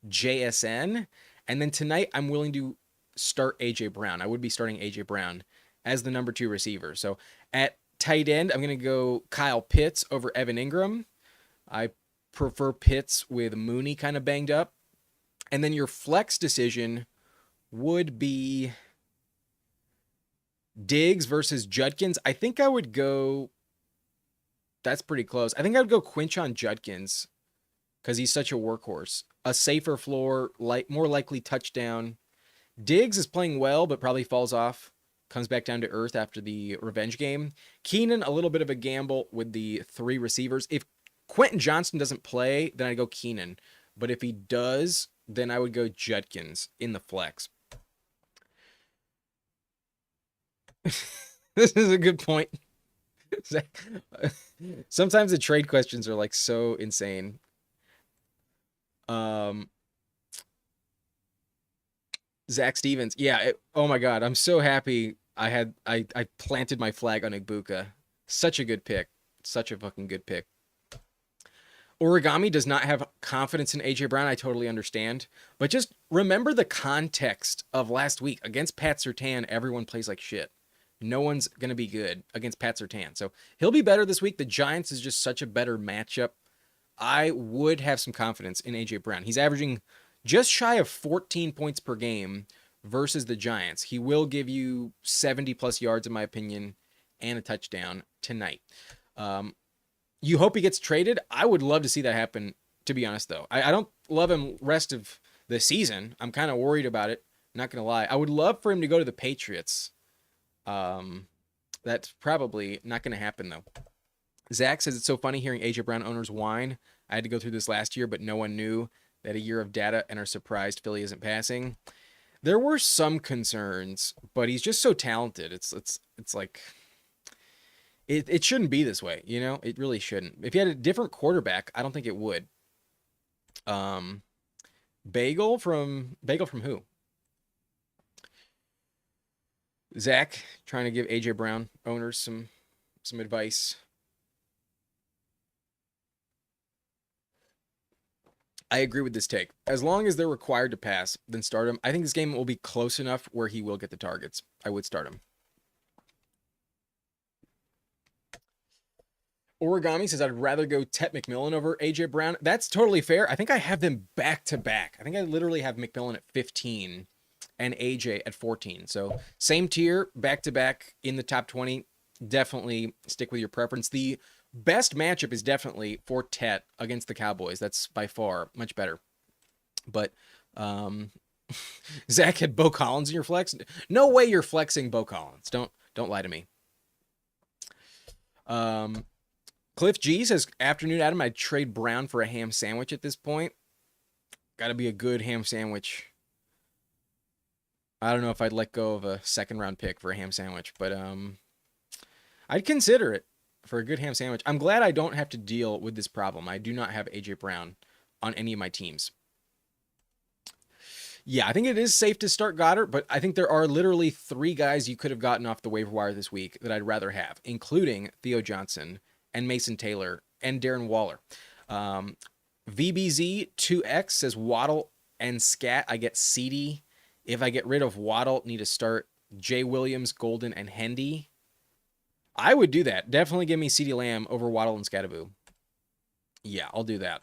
S1: JSN. And then tonight, I'm willing to start AJ Brown. I would be starting AJ Brown as the number 2 receiver. So at tight end, I'm going to go Kyle Pitts over Evan Ingram. I prefer Pitts with Mooney kind of banged up. And then your flex decision would be Diggs versus Judkins. I think I would go, that's pretty close. I think I would go Quinshon Judkins because he's such a workhorse. A safer floor, more likely touchdown. Diggs is playing well, but probably falls off. Comes back down to earth after the revenge game. Keenan, a little bit of a gamble with the 3 receivers. If Quentin Johnston doesn't play, then I go Keenan. But if he does, then I would go Judkins in the flex. This is a good point. Sometimes the trade questions are like so insane. Zach Stevens. Yeah. Oh my God. I'm so happy I planted my flag on Ibuka. Such a good pick. Such a fucking good pick. Origami does not have confidence in AJ Brown. I totally understand. But just remember the context of last week. Against Pat Surtain, everyone plays like shit. No one's going to be good against Pat Surtain. So he'll be better this week. The Giants is just such a better matchup. I would have some confidence in AJ Brown. He's averaging just shy of 14 points per game versus the Giants. He will give you 70 plus yards, in my opinion, and a touchdown tonight. You hope he gets traded. I would love to see that happen, to be honest, though. I don't love him rest of the season. I'm kind of worried about it. Not going to lie. I would love for him to go to the Patriots. That's probably not going to happen, though. Zach says it's so funny hearing AJ Brown owners whine. I had to go through this last year, but no one knew that a year of data and are surprised Philly isn't passing. There were some concerns, but he's just so talented. It's like it shouldn't be this way, you know? It really shouldn't. If he had a different quarterback, I don't think it would. Bagel from who? Zach trying to give AJ Brown owners some advice. I agree with this take. As long as they're required to pass, then start him. I think this game will be close enough where he will get the targets. I would start him. Origami says, I'd rather go Tet McMillan over A.J. Brown. That's totally fair. I think I have them back to back. I think I literally have McMillan at 15 and A.J. at 14. So same tier, back to back in the top 20. Definitely stick with your preference. The best matchup is definitely for Tet against the Cowboys. That's by far much better. But Zach had Bo Collins in your flex. No way you're flexing Bo Collins. Don't lie to me. Cliff G says, afternoon, Adam, I'd trade Brown for a ham sandwich at this point. Got to be a good ham sandwich. I don't know if I'd let go of a second-round pick for a ham sandwich, but I'd consider it for a good ham sandwich. I'm glad I don't have to deal with this problem. I do not have A.J. Brown on any of my teams. Yeah, I think it is safe to start Goddard, but I think there are literally 3 guys you could have gotten off the waiver wire this week that I'd rather have, including Theo Johnson and Mason Taylor and Darren Waller. VBZ2X says Waddle and Scat. I get CD. If I get rid of Waddle, need to start Jay Williams, Golden, and Hendy. I would do that. Definitely give me CD Lamb over Waddle and Scataboo. Yeah, I'll do that.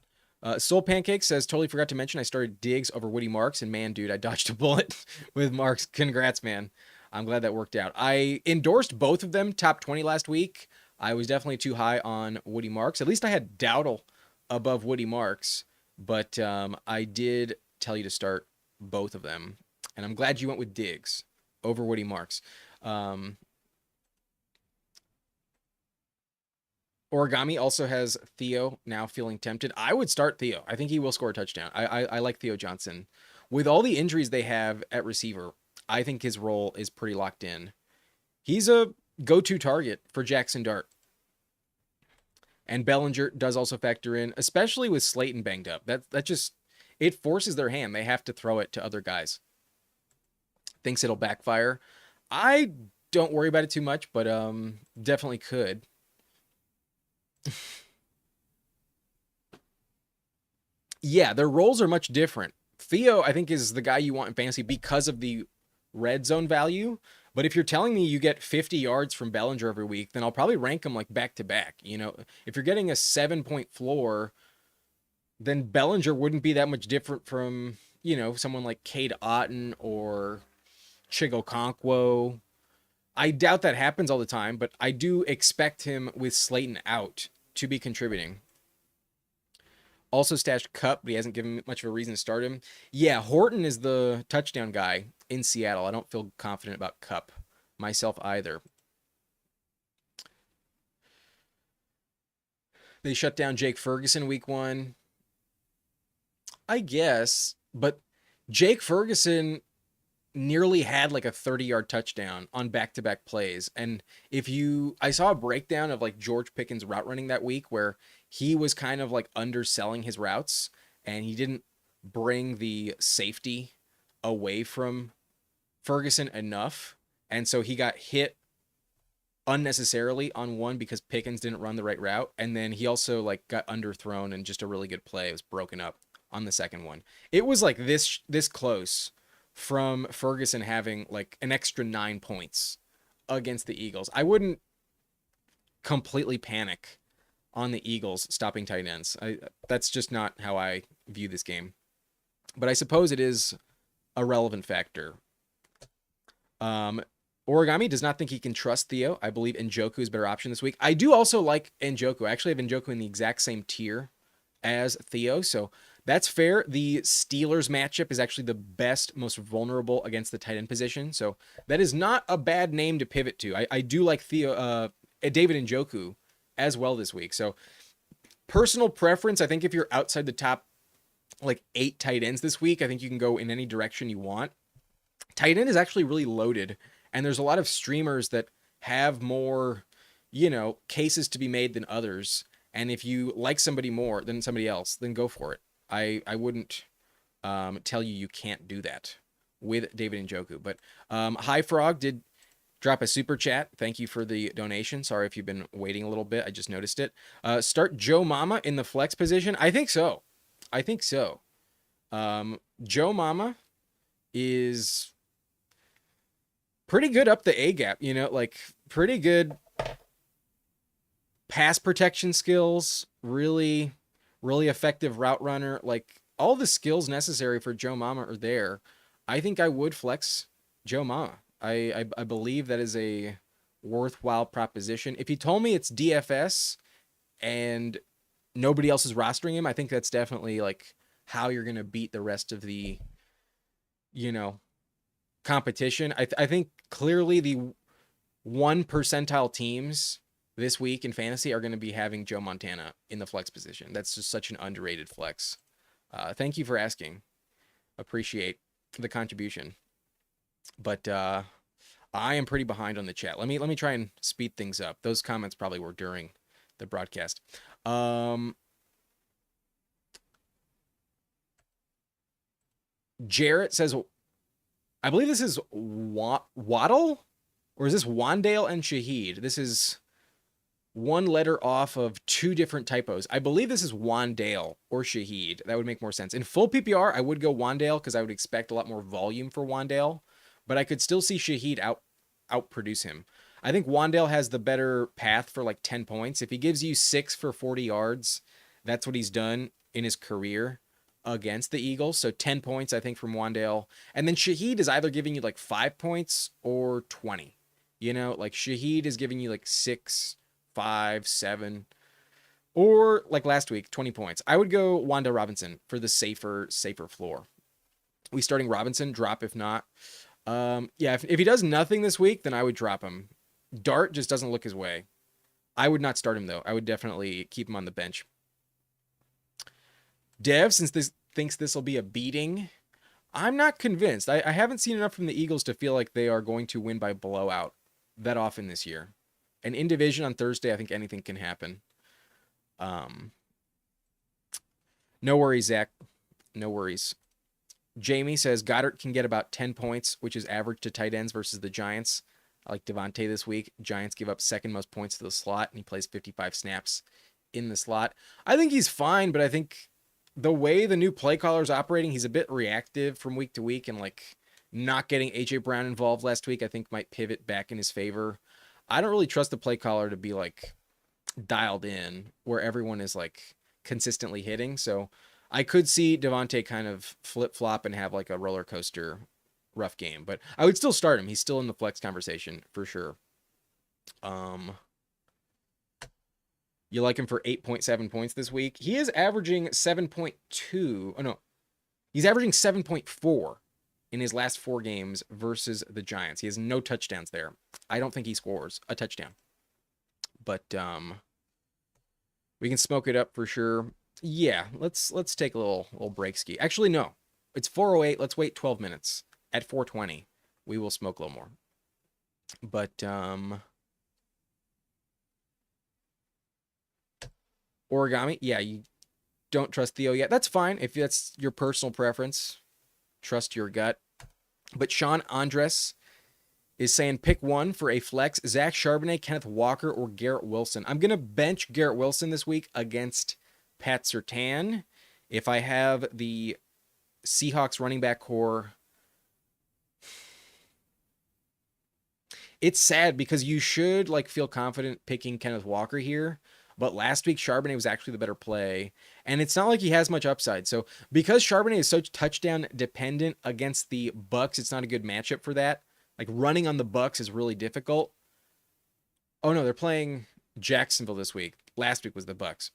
S1: Soul Pancake says, totally forgot to mention I started Diggs over Woody Marks, and man, dude, I dodged a bullet with Marks. Congrats, man. I'm glad that worked out. I endorsed both of them top 20 last week. I was definitely too high on Woody Marks. At least I had Dowdle above Woody Marks, but I did tell you to start both of them, and I'm glad you went with Diggs over Woody Marks. Origami also has Theo now feeling tempted. I would start Theo. I think he will score a touchdown. I like Theo Johnson. With all the injuries they have at receiver, I think his role is pretty locked in. He's a go-to target for Jackson Dart. And Bellinger does also factor in, especially with Slayton banged up. That just, it forces their hand. They have to throw it to other guys. Thinks it'll backfire. I don't worry about it too much, but definitely could. Yeah, their roles are much different. Theo, I think, is the guy you want in fantasy because of the red zone value. But if you're telling me you get 50 yards from Bellinger every week, then I'll probably rank him like back to back. You know, if you're getting a 7-point floor, then Bellinger wouldn't be that much different from, you know, someone like Cade Otton or Chigokonkwo. I doubt that happens all the time, but I do expect him with Slayton out to be contributing. Also stashed Kupp, but he hasn't given much of a reason to start him. Yeah, Horton is the touchdown guy in Seattle. I don't feel confident about Kupp myself either. They shut down Jake Ferguson week 1. I guess, but Jake Ferguson nearly had like a 30-yard touchdown on back-to-back plays. And I saw a breakdown of like George Pickens' route running that week where he was kind of like underselling his routes and he didn't bring the safety away from Ferguson enough. And so he got hit unnecessarily on one because Pickens didn't run the right route. And then he also like got underthrown and just a really good play. It was broken up on the second one. It was like this close from Ferguson having like an extra 9 points against the Eagles. I wouldn't completely panic on the Eagles stopping tight ends. That's just not how I view this game. But I suppose it is a relevant factor. Origami does not think he can trust Theo. I believe Njoku is a better option this week. I do also like Njoku. I actually have Njoku in the exact same tier as Theo, so that's fair. The Steelers matchup is actually the best, most vulnerable against the tight end position, so that is not a bad name to pivot to. I do like David Njoku as well this week. So personal preference, I think if you're outside the top like 8 tight ends this week, I think you can go in any direction you want. Tight end is actually really loaded, and there's a lot of streamers that have more, cases to be made than others. And if you like somebody more than somebody else, then go for it. I wouldn't tell you can't do that with David Njoku. But High Frog did drop a super chat. Thank you for the donation. Sorry if you've been waiting a little bit. I just noticed it. Start Joe Mama in the flex position. I think so. I think so. Joe Mama is pretty good up the A gap, like pretty good pass protection skills, really, really effective route runner. Like all the skills necessary for Joe Mama are there. I think I would flex Joe Mama. I believe that is a worthwhile proposition. If you told me it's DFS and nobody else is rostering him, I think that's definitely like how you're going to beat the rest of the, you know, competition. I think clearly the 1 percentile teams this week in fantasy are going to be having Joe Montana in the flex position. That's just such an underrated flex. Thank you for asking. Appreciate the contribution. But I am pretty behind on the chat. Let me try and speed things up. Those comments probably were during the broadcast. Jarrett says, I believe this is Waddle, or is this Wandale and Shaheed? This is one letter off of two different typos. I believe this is Wandale or Shaheed. That would make more sense. In full PPR, I would go Wandale because I would expect a lot more volume for Wandale, but I could still see Shaheed outproduce him. I think Wandale has the better path for like 10 points. If he gives you 6 for 40 yards, that's what he's done in his career against the Eagles. So 10 points, I think, from Wandale. And then Shaheed is either giving you like 5 points or 20. Like Shaheed is giving you like 6, 5, 7, or like last week, 20 points. I would go Wanda Robinson for the safer floor. We starting Robinson, drop if not. If he does nothing this week, then I would drop him. Dart just doesn't look his way. I would not start him though. I would definitely keep him on the bench. Dev, since this thinks this will be a beating, I'm not convinced. I haven't seen enough from the Eagles to feel like they are going to win by blowout that often this year. And in division on Thursday, I think anything can happen. No worries, Zach. No worries. Jamie says Goddard can get about 10 points, which is average to tight ends versus the Giants. I like Devontae this week. Giants give up second most points to the slot, and he plays 55 snaps in the slot. I think he's fine, but I think the way the new play caller is operating, he's a bit reactive from week to week, and like not getting A.J. Brown involved last week, I think might pivot back in his favor. I don't really trust the play caller to be like dialed in where everyone is like consistently hitting. So I could see Devontae kind of flip-flop and have like a roller coaster rough game, but I would still start him. He's still in the flex conversation for sure. You like him for 8.7 points this week. He is averaging 7.2. Oh no, he's averaging 7.4 in his last 4 games versus the Giants. He has no touchdowns there. I don't think he scores a touchdown, but we can smoke it up for sure. Yeah, let's take a little break ski. Actually, no, it's 4:08. Let's wait 12 minutes. At 4:20, we will smoke a little more. But Origami, yeah, you don't trust Theo yet. That's fine if that's your personal preference. Trust your gut. But Sean Andres is saying pick one for a flex: Zach Charbonnet, Kenneth Walker, or Garrett Wilson. I'm gonna bench Garrett Wilson this week against Pat Surtain. If I have the Seahawks running back core, it's sad because you should like feel confident picking Kenneth Walker here. But last week, Charbonnet was actually the better play. And it's not like he has much upside. So because Charbonnet is so touchdown dependent against the Bucks, it's not a good matchup for that. Like running on the Bucks is really difficult. Oh no, they're playing Jacksonville this week. Last week was the Bucks.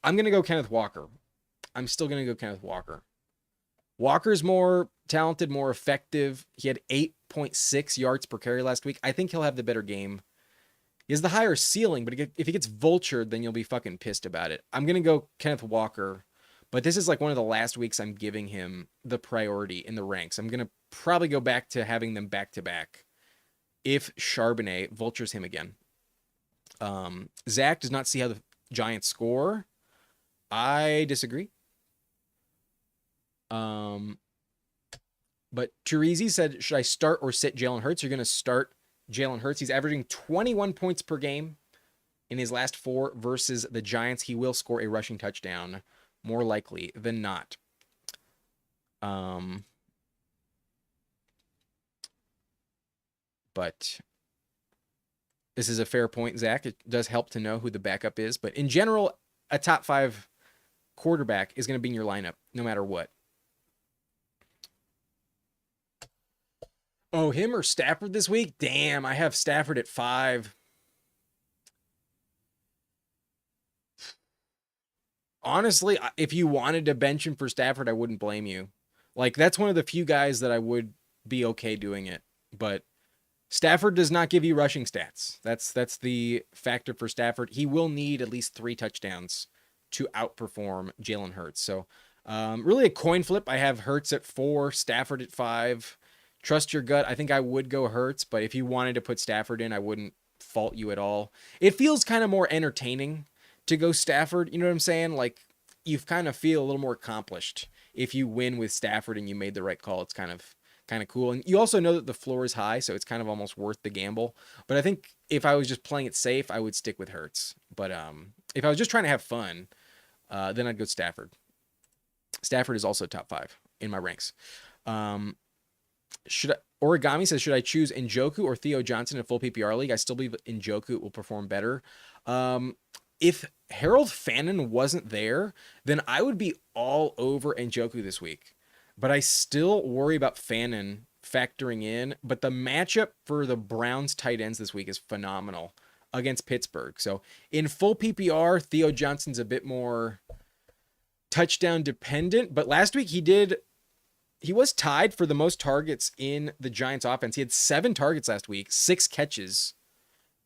S1: I'm going to go Kenneth Walker. I'm still going to go Kenneth Walker. Walker's more talented, more effective. He had 8.6 yards per carry last week. I think he'll have the better game. He has the higher ceiling, but if he gets vultured, then you'll be fucking pissed about it. I'm going to go Kenneth Walker, but this is like one of the last weeks I'm giving him the priority in the ranks. I'm going to probably go back to having them back-to-back if Charbonnet vultures him again. Zach does not see how the Giants score. I disagree. But Terezi said, should I start or sit Jalen Hurts? You're going to start Jalen Hurts. He's averaging 21 points per game in his last 4 versus the Giants, he will score a rushing touchdown, more likely than not. But this is a fair point, Zach. It does help to know who the backup is. But in general, a top 5 quarterback is going to be in your lineup no matter what. Oh, him or Stafford this week? Damn, I have Stafford at 5. Honestly, if you wanted to bench him for Stafford, I wouldn't blame you. Like, that's one of the few guys that I would be okay doing it. But Stafford does not give you rushing stats. That's the factor for Stafford. He will need at least 3 touchdowns to outperform Jalen Hurts. So, really a coin flip. I have Hurts at 4, Stafford at 5. Trust your gut. I think I would go Hurts, but if you wanted to put Stafford in, I wouldn't fault you at all. It feels kind of more entertaining to go Stafford. You know what I'm saying? Like, you kind of feel a little more accomplished if you win with Stafford and you made the right call. It's kind of cool. And you also know that the floor is high, so it's kind of almost worth the gamble. But I think if I was just playing it safe, I would stick with Hurts. But if I was just trying to have fun, then I'd go Stafford. Stafford is also top 5 in my ranks. Origami says, should I choose Njoku or Theo Johnson in a full PPR league? I still believe Njoku will perform better. If Harold Fannin wasn't there, then I would be all over Njoku this week. But I still worry about Fannin factoring in. But the matchup for the Browns tight ends this week is phenomenal against Pittsburgh. So in full PPR, Theo Johnson's a bit more touchdown dependent. But last week he was tied for the most targets in the Giants offense. He had 7 targets last week, 6 catches.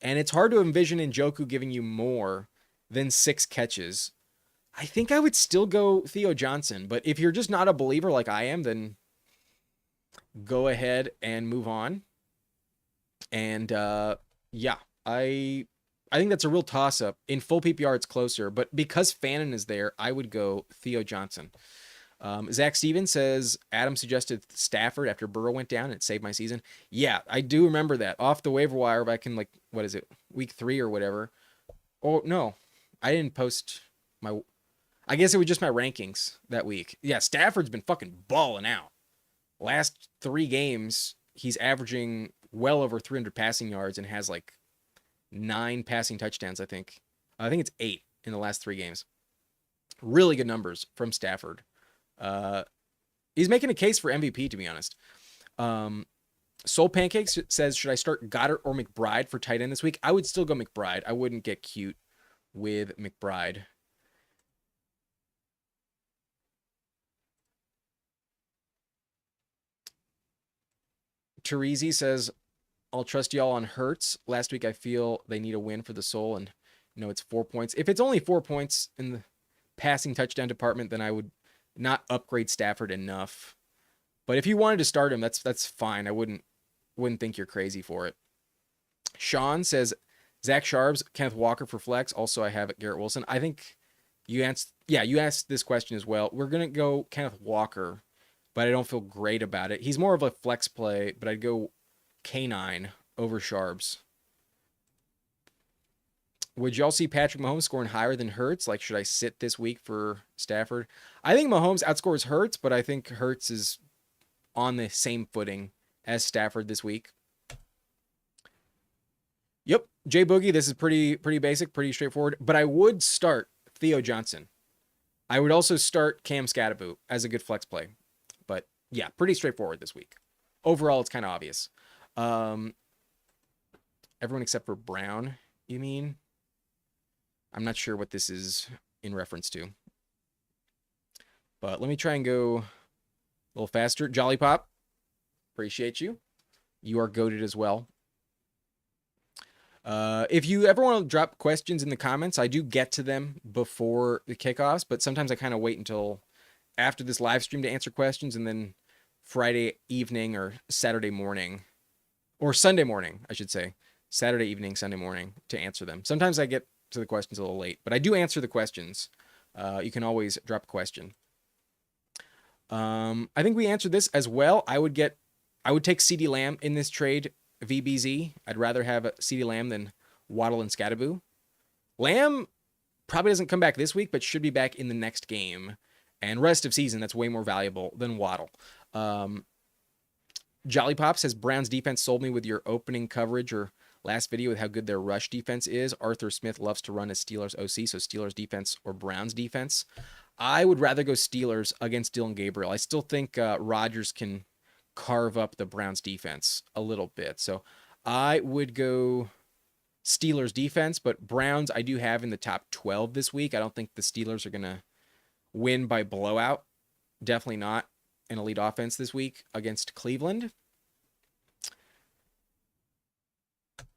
S1: And it's hard to envision Njoku giving you more than 6 catches. I think I would still go Theo Johnson, but if you're just not a believer like I am, then go ahead and move on. And yeah, I think that's a real toss-up. In full PPR, it's closer, but because Fannin is there, I would go Theo Johnson. Zach Stevens says, Adam suggested Stafford after Burrow went down and it saved my season. Yeah, I do remember that. Off the waiver wire back in, like, what is it, week 3 or whatever. Oh, no, I didn't post my... I guess it was just my rankings that week. Yeah, Stafford's been fucking balling out. Last 3 games, he's averaging well over 300 passing yards and has like 9 passing touchdowns, I think. I think it's 8 in the last 3 games. Really good numbers from Stafford. He's making a case for MVP, to be honest. Soul Pancakes says, should I start Goddard or McBride for tight end this week? I would still go McBride. I wouldn't get cute with McBride. Terezi says, I'll trust y'all on Hurts. Last week, I feel they need a win for the soul, and it's 4 points. If it's only 4 points in the passing touchdown department, then I would not upgrade Stafford enough. But if you wanted to start him, that's fine. I wouldn't think you're crazy for it. Sean says, Zach Sharps, Kenneth Walker for flex. Also, I have Garrett Wilson. I think you asked this question as well. We're going to go Kenneth Walker, but I don't feel great about it. He's more of a flex play, but I'd go K9 over Sharps. Would y'all see Patrick Mahomes scoring higher than Hurts? Like, should I sit this week for Stafford? I think Mahomes outscores Hurts, but I think Hurts is on the same footing as Stafford this week. Yep, Jay Boogie, this is pretty basic, pretty straightforward, but I would start Theo Johnson. I would also start Cam Scatterboot as a good flex play. But yeah, pretty straightforward this week. Overall, it's kind of obvious. Everyone except for Brown, you mean? I'm not sure what this is in reference to. But let me try and go a little faster. Jolly Pop, appreciate you. You are goated as well. If you ever want to drop questions in the comments, I do get to them before the kickoffs, but sometimes I kind of wait until after this live stream to answer questions, and then Friday evening or Saturday morning, or Sunday morning, I should say. Saturday evening, Sunday morning to answer them. Sometimes I get to the questions a little late, but I do answer the questions. You can always drop a question. I think we answered this as well. I would take CeeDee Lamb in this trade, VBZ. I'd rather have CeeDee Lamb than Waddle and Scatterboo. Lamb probably doesn't come back this week, but should be back in the next game. And rest of season, that's way more valuable than Waddle. Jolly Pop says, Browns defense sold me with your opening coverage or last video with how good their rush defense is. Arthur Smith loves to run as Steelers OC, so Steelers defense or Browns defense. I would rather go Steelers against Dylan Gabriel. I still think Rodgers can carve up the Browns defense a little bit. So I would go Steelers defense, but Browns I do have in the top 12 this week. I don't think the Steelers are going to win by blowout. Definitely not an elite offense this week against Cleveland.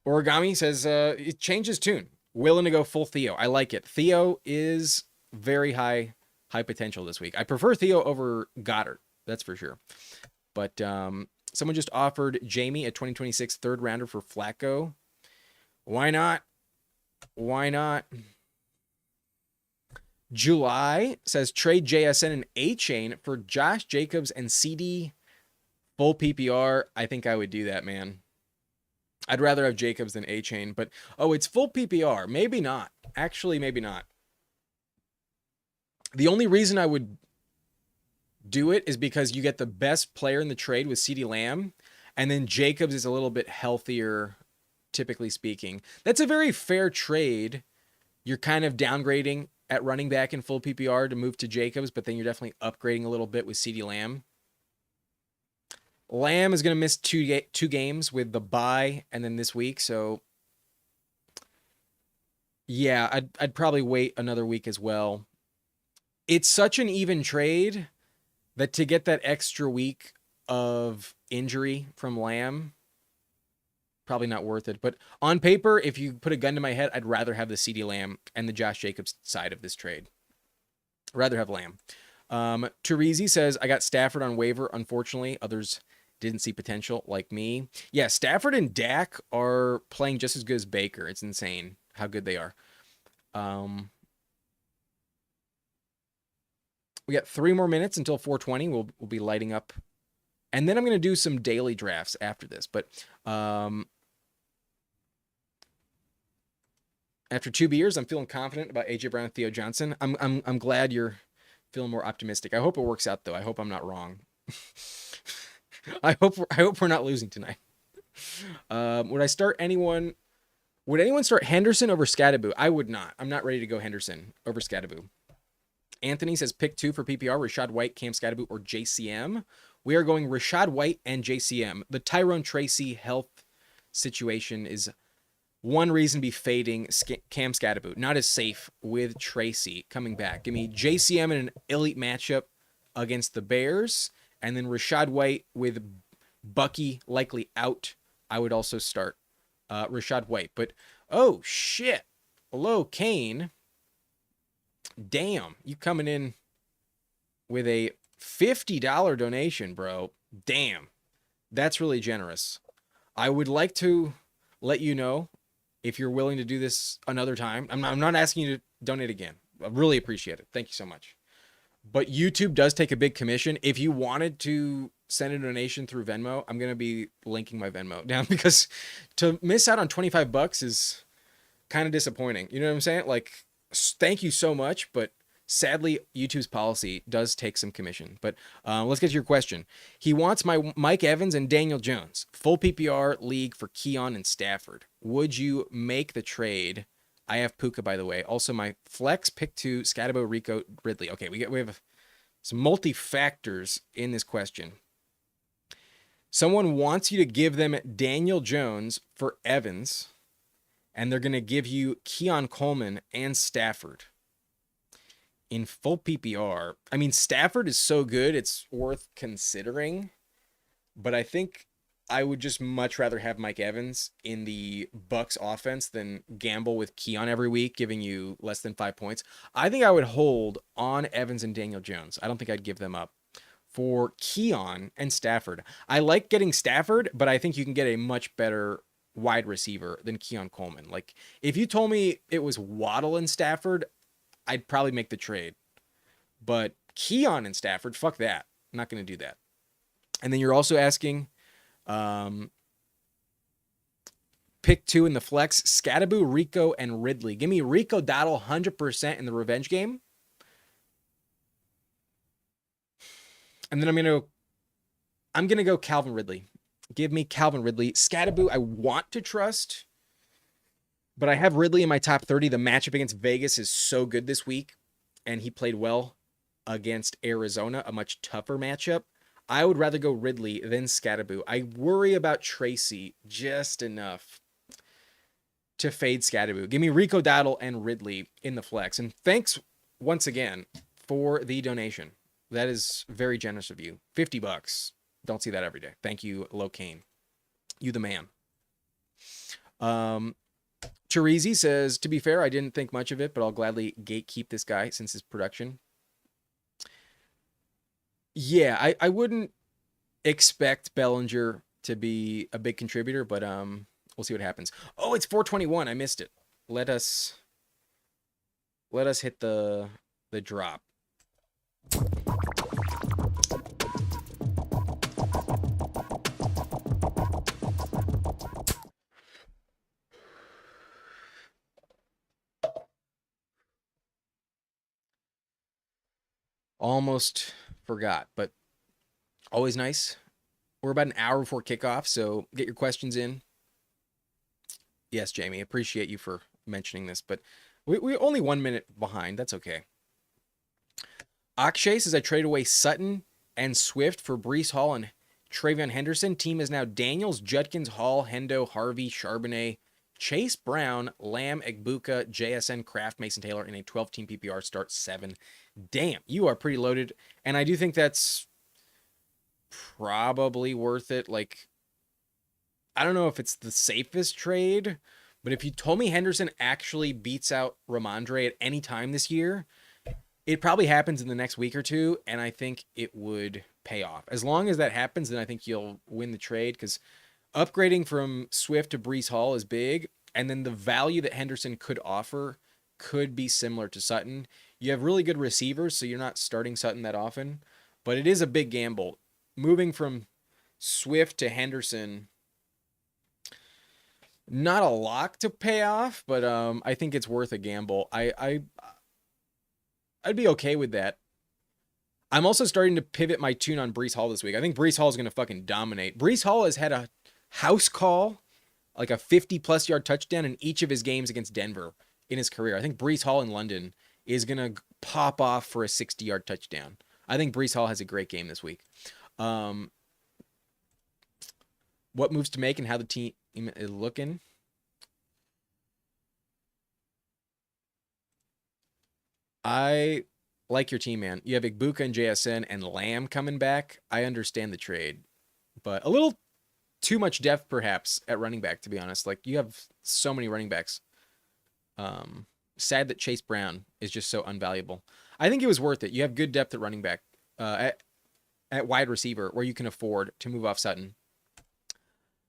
S1: Origami says, it changes tune. Willing to go full Theo. I like it. Theo is very high potential this week. I prefer Theo over Goddard. That's for sure. But someone just offered Jamie a 2026 third rounder for Flacco. Why not? Why not? July says trade JSN and A-Chain for Josh Jacobs and CD full PPR. I think I would do that, man. I'd rather have Jacobs than A-Chain, but it's full PPR. Maybe not. Actually, maybe not. The only reason I would do it is because you get the best player in the trade with CeeDee Lamb, and then Jacobs is a little bit healthier, typically speaking. That's a very fair trade. You're kind of downgrading at running back in full PPR to move to Jacobs, but then you're definitely upgrading a little bit with CeeDee Lamb. Lamb is going to miss two games with the bye and then this week, so yeah, I'd probably wait another week as well. It's such an even trade that to get that extra week of injury from Lamb, probably not worth it. But on paper, if you put a gun to my head, I'd rather have the CeeDee Lamb and the Josh Jacobs side of this trade. I'd rather have Lamb. Terezi says, I got Stafford on waiver. Unfortunately, others didn't see potential like me. Yeah, Stafford and Dak are playing just as good as Baker. It's insane how good they are. We got 3 more minutes until 4:20. We'll be lighting up. And then I'm going to do some daily drafts after this. But after 2 beers, I'm feeling confident about AJ Brown and Theo Johnson. I'm glad you're feeling more optimistic. I hope it works out though. I hope I'm not wrong. I hope we're not losing tonight. Would anyone start Henderson over Scadaboo? I would not. I'm not ready to go Henderson over Scadaboo. Anthony says pick 2 for PPR, Rashad White, Cam Scadaboo, or JCM. We are going Rashad White and JCM. The Tyrone Tracy health situation is one reason to be fading Cam Scadaboo. Not as safe with Tracy coming back. Give me JCM in an elite matchup against the Bears, and then Rashad White with Bucky likely out. I would also start Rashad White. But, oh, shit. Hello, Kane. Damn, you coming in with a $50 donation, bro. Damn, that's really generous. I would like to let you know if you're willing to do this another time. I'm not asking you to donate again. I really appreciate it. Thank you so much. But YouTube does take a big commission. If you wanted to send a donation through Venmo, I'm going to be linking my Venmo down because to miss out on $25 is kind of disappointing. You know what I'm saying? Like, thank you so much, but sadly, YouTube's policy does take some commission. But let's get to your question. He wants my Mike Evans and Daniel Jones. Full PPR league for Keon and Stafford. Would you make the trade? I have Puka, by the way. Also, my flex pick 2, Scadabo, Rico, Ridley. Okay, we have some multi-factors in this question. Someone wants you to give them Daniel Jones for Evans, and they're going to give you Keon Coleman and Stafford in full PPR. I mean, Stafford is so good, it's worth considering, but I think I would just much rather have Mike Evans in the Bucks offense than gamble with Keon every week, giving you less than 5 points. I think I would hold on Evans and Daniel Jones. I don't think I'd give them up for Keon and Stafford. I like getting Stafford, but I think you can get a much better wide receiver than Keon Coleman. Like, if you told me it was Waddle and Stafford, I'd probably make the trade. But Keon and Stafford, fuck that. I'm not going to do that. And then you're also asking, Pick 2 in the flex, Scattaboo, Rico, and Ridley. Give me Rico Dowdle 100% in the revenge game. And then I'm gonna go Calvin Ridley. Give me Calvin Ridley. Scattaboo, I want to trust, but I have Ridley in my top 30. The matchup against Vegas is so good this week, and he played well against Arizona, a much tougher matchup. I would rather go Ridley than Scattaboo. I worry about Tracy just enough to fade Scattaboo. Give me Rico Dowdle and Ridley in the flex. And thanks once again for the donation. That is very generous of you. $50. Don't see that every day. Thank you, Locaine. You the man. Chirizi says, to be fair, I didn't think much of it, but I'll gladly gatekeep this guy since his production. Yeah, I wouldn't expect Bellinger to be a big contributor, but we'll see what happens. Oh, it's 421. I missed it. Let us hit the drop. Almost forgot, but always nice. We're about an hour before kickoff, so get your questions in. Yes, Jamie, appreciate you for mentioning this, but we're only 1 minute behind. That's okay. Akshay says I trade away Sutton and Swift for Breece Hall and Travion Henderson. Team is now Daniels, Judkins, Hall, Hendo, Harvey, Charbonnet, Chase Brown, Lamb, Egbuka, JSN, Kraft, Mason Taylor in a 12-team PPR start 7. Damn, you are pretty loaded. And I do think that's probably worth it. Like, I don't know if it's the safest trade, but if you told me Henderson actually beats out Ramondre at any time this year, it probably happens in the next week or two, and I think it would pay off. As long as that happens, then I think you'll win the trade, because upgrading from Swift to Breece Hall is big, and then the value that Henderson could offer could be similar to Sutton. You have really good receivers, so you're not starting Sutton that often, but it is a big gamble. Moving from Swift to Henderson, not a lock to pay off, but I think it's worth a gamble. I'd be okay with that. I'm also starting to pivot my tune on Breece Hall this week. I think Breece Hall is going to fucking dominate. Breece Hall has had a house call, like a 50-plus yard touchdown in each of his games against Denver in his career. I think Breece Hall in London is going to pop off for a 60-yard touchdown. I think Breece Hall has a great game this week. What moves to make and how the team is looking? I like your team, man. You have Egbuka and JSN and Lamb coming back. I understand the trade, but a little too much depth perhaps at running back, to be honest. Like, you have so many running backs. Sad that Chase Brown is just so unvaluable. I think it was worth it. You have good depth at running back, at wide receiver, where you can afford to move off Sutton.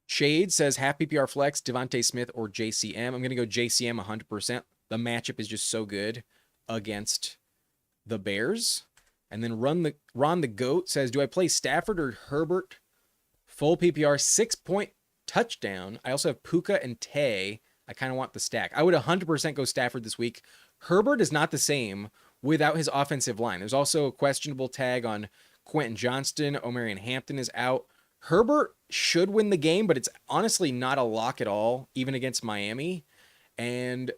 S1: Shade says half PPR flex, Devontae Smith or JCM. I'm going to go JCM 100%. The matchup is just so good against the Bears. And then Ron the Goat says, do I play Stafford or Herbert? Full PPR, 6-point touchdown. I also have Puka and Tay. I kind of want the stack. I would 100% go Stafford this week. Herbert is not the same without his offensive line. There's also a questionable tag on Quentin Johnston. Omarion Hampton is out. Herbert should win the game, but it's honestly not a lock at all, even against Miami. And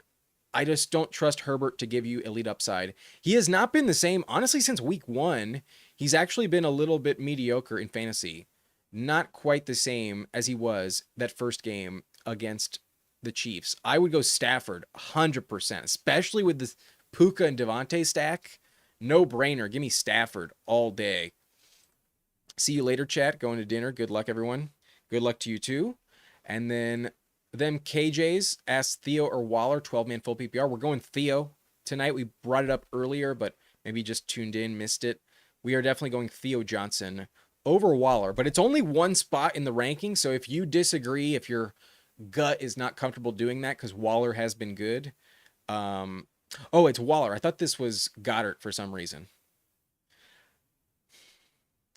S1: I just don't trust Herbert to give you elite upside. He has not been the same, honestly, since week 1. He's actually been a little bit mediocre in fantasy. Not quite the same as he was that first game against the Chiefs. I would go Stafford 100%, especially with the Puka and Devontae stack. No brainer. Give me Stafford all day. See you later, chat. Going to dinner. Good luck, everyone. Good luck to you too. And then them KJs asked Theo or Waller, 12-man full PPR. We're going Theo tonight. We brought it up earlier, but maybe just tuned in, missed it. We are definitely going Theo Johnson over Waller, but it's only one spot in the ranking. So if you disagree, if your gut is not comfortable doing that, because Waller has been good. Oh, it's Waller. I thought this was Goddard for some reason.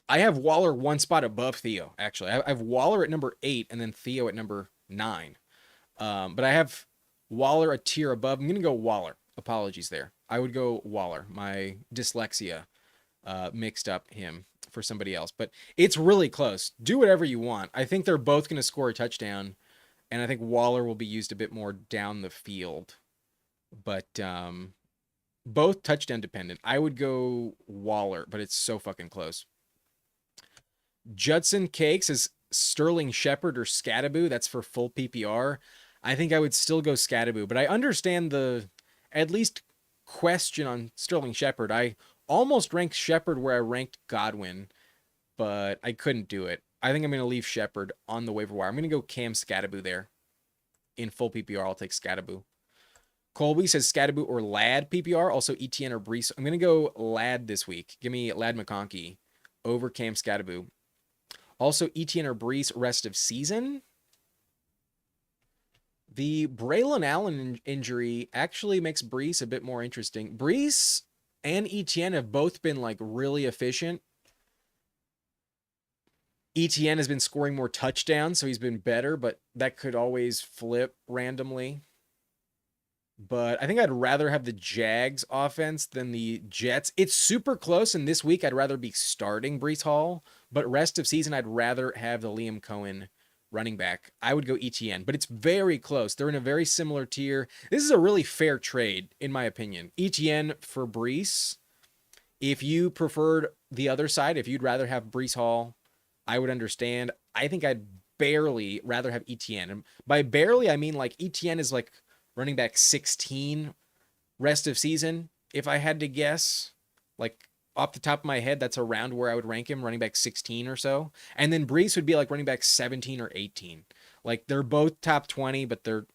S1: I have Waller one spot above Theo, actually. I have Waller at number 8 and then Theo at number 9. But I have Waller a tier above. I'm going to go Waller. Apologies there. I would go Waller. My dyslexia mixed up him for somebody else. But it's really close. Do whatever you want. I think they're both going to score a touchdown. And I think Waller will be used a bit more down the field. But both touchdown dependent. I would go Waller, but it's so fucking close. Judson Cakes is Sterling Shepard or Scadaboo. That's for full PPR. I think I would still go Scadaboo, but I understand the at least question on Sterling Shepard. I almost ranked Shepard where I ranked Godwin, but I couldn't do it. I think I'm going to leave Shepard on the waiver wire. I'm going to go Cam Scadaboo there. In full PPR, I'll take Scadaboo. Colby says Scadaboo or Lad PPR, also Etienne or Brees. I'm going to go Lad this week. Give me Lad McConkey over Cam Scadaboo. Also Etienne or Brees rest of season. The Braylon Allen injury actually makes Brees a bit more interesting. Brees and Etienne have both been like really efficient. Etienne has been scoring more touchdowns, so he's been better, but that could always flip randomly. But I think I'd rather have the Jags offense than the Jets. It's super close, and this week I'd rather be starting Brees Hall, but rest of season I'd rather have the Liam Cohen running back. I would go Etienne, but it's very close. They're in a very similar tier. This is a really fair trade, in my opinion. Etienne for Brees. If you preferred the other side, if you'd rather have Brees Hall, I would understand. I think I'd barely rather have Etienne. And by barely, I mean like Etienne is like running back 16 rest of season. If I had to guess, like off the top of my head, that's around where I would rank him, running back 16 or so. And then Brees would be like running back 17 or 18. Like they're both top 20, but they're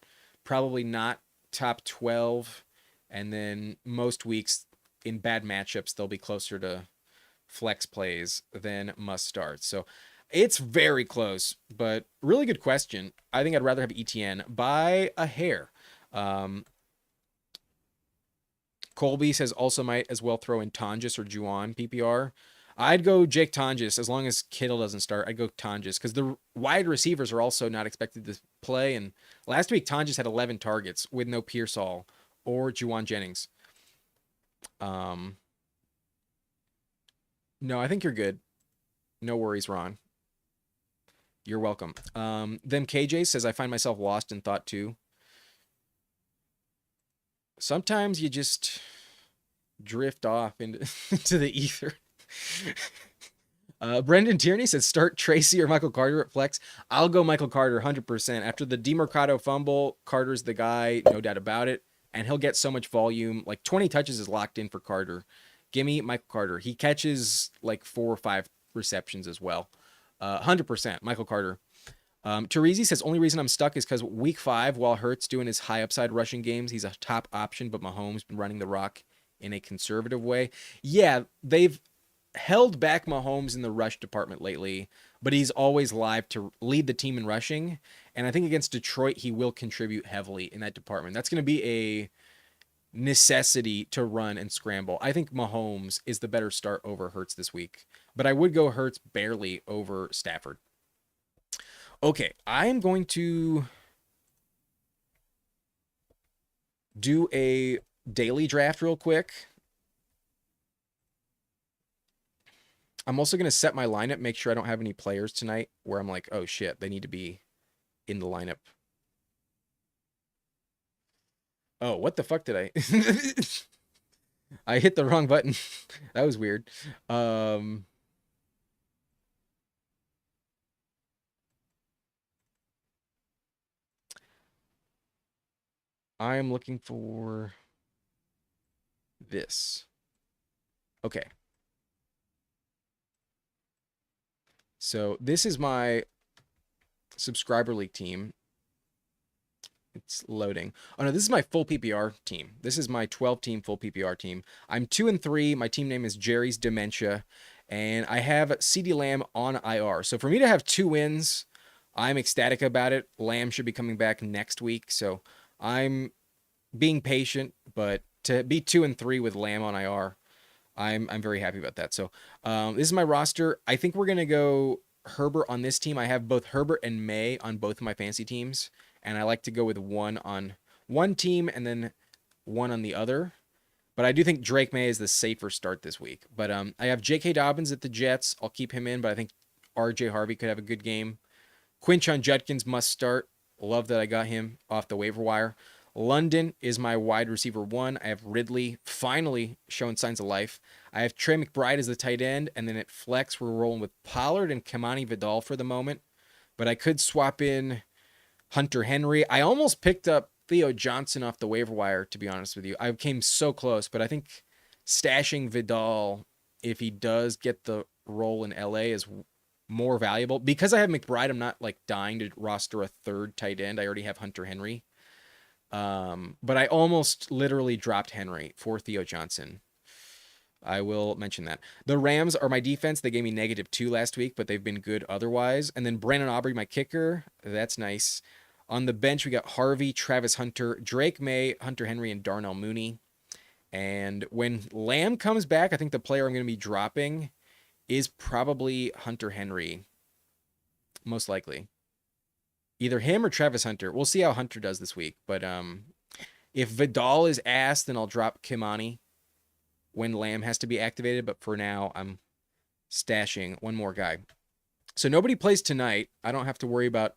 S1: probably not top 12. And then most weeks in bad matchups, they'll be closer to flex plays than must start. So it's very close, but really good question. I think I'd rather have Etienne by a hair. Colby says also might as well throw in Tonjes or Juwan PPR. I'd go Jake Tonjes as long as Kittle doesn't start. I'd go Tonjes because the wide receivers are also not expected to play. And last week Tonjes had 11 targets with no Pearsall or Juwan Jennings. No, I think you're good. No worries, Ron. You're welcome. Then KJ says, I find myself lost in thought too. Sometimes you just drift off into the ether. Brendan Tierney says, start Tracy or Michael Carter at flex. I'll go Michael Carter 100%. After the DeMercado fumble, Carter's the guy, no doubt about it. And he'll get so much volume. Like 20 touches is locked in for Carter. Give me Michael Carter. He catches like 4 or 5 receptions as well. 100%, Michael Carter. Terezi says, only reason I'm stuck is because week 5, while Hurts doing his high upside rushing games, he's a top option, but Mahomes been running the rock in a conservative way. Yeah, they've held back Mahomes in the rush department lately, but he's always live to lead the team in rushing. And I think against Detroit, he will contribute heavily in that department. That's going to be a necessity to run and scramble. I think Mahomes is the better start over Hurts this week, but I would go Hurts barely over Stafford. Okay, I'm going to do a daily draft real quick. I'm also going to set my lineup, make sure I don't have any players tonight where I'm like, oh shit, they need to be in the lineup. Oh, what the fuck did I? I hit the wrong button. That was weird. I am looking for this. Okay. So this is my subscriber league team. It's loading. Oh no, this is my full PPR team. This is my 12-team full PPR team. I'm 2-3. My team name is Jerry's Dementia, and I have CeeDee Lamb on IR. So for me to have 2 wins, I'm ecstatic about it. Lamb should be coming back next week, so I'm being patient. But to be 2-3 with Lamb on IR, I'm very happy about that. So this is my roster. I think we're gonna go Herbert on this team. I have both Herbert and May on both of my fantasy teams. and I like to go with one on one team and then one on the other. But I do think Drake May is the safer start this week. But I have J.K. Dobbins at the Jets. I'll keep him in, but I think R.J. Harvey could have a good game. Quinshon Judkins must start. Love that I got him off the waiver wire. London is my wide receiver one. I have Ridley finally showing signs of life. I have Trey McBride as the tight end, and then at flex we're rolling with Pollard and Kamani Vidal for the moment. But I could swap in Hunter Henry. I almost picked up Theo Johnson off the waiver wire, to be honest with you. I came so close, but I think stashing Vidal, if he does get the role in LA, is more valuable. Because I have McBride, I'm not like dying to roster a third tight end. I already have Hunter Henry. But I almost literally dropped Henry for Theo Johnson. I will mention that. The Rams are my defense. They gave me -2 last week, but they've been good otherwise. And then Brandon Aubrey, my kicker. That's nice. On the bench, we got Harvey, Travis Hunter, Drake May, Hunter Henry, and Darnell Mooney. And when Lamb comes back, I think the player I'm going to be dropping is probably Hunter Henry. Most likely. Either him or Travis Hunter. We'll see how Hunter does this week. But if Vidal is asked, then I'll drop Kimani when Lamb has to be activated. But for now, I'm stashing one more guy. So nobody plays tonight. I don't have to worry about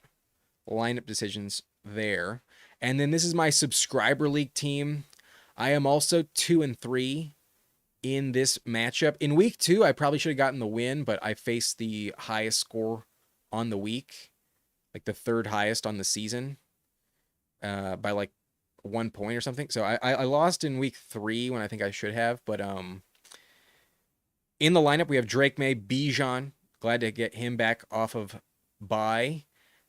S1: lineup decisions there. And then this is my subscriber league team. I am also 2-3 in this matchup. In week 2, I probably should have gotten the win, but I faced the highest score on the week, like the third highest on the season, by like 1 point or something. So I lost in week 3 when I think I should have. But in the lineup, we have Drake May, Bijan. Glad to get him back off of bye.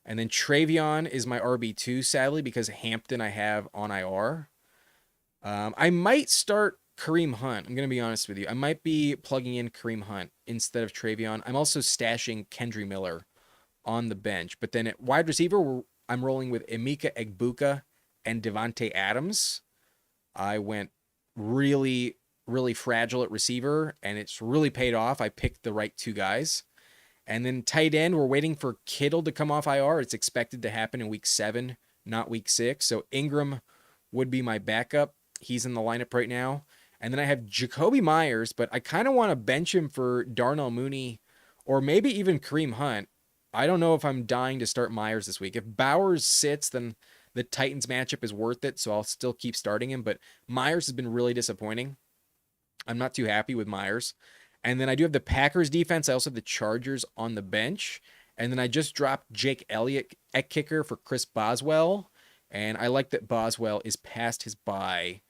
S1: And then Travion is my RB2, sadly, because Hampton I have on IR. I might start Kareem Hunt. I'm going to be honest with you. I might be plugging in Kareem Hunt instead of Travion. I'm also stashing Kendry Miller on the bench. But then at wide receiver, I'm rolling with Emeka Egbuka and Devontae Adams. I went really, really fragile at receiver, and it's really paid off. I picked the right two guys. And then tight end, we're waiting for Kittle to come off IR. It's expected to happen in week 7, not week 6. So Ingram would be my backup. He's in the lineup right now. And then I have Jacoby Myers, but I kind of want to bench him for Darnell Mooney or maybe even Kareem Hunt. I don't know if I'm dying to start Myers this week. If Bowers sits, then the Titans matchup is worth it, so I'll still keep starting him. But Myers has been really disappointing. I'm not too happy with Myers. And then I do have the Packers defense. I also have the Chargers on the bench. And then I just dropped Jake Elliott at kicker for Chris Boswell. And I like that Boswell is past his bye.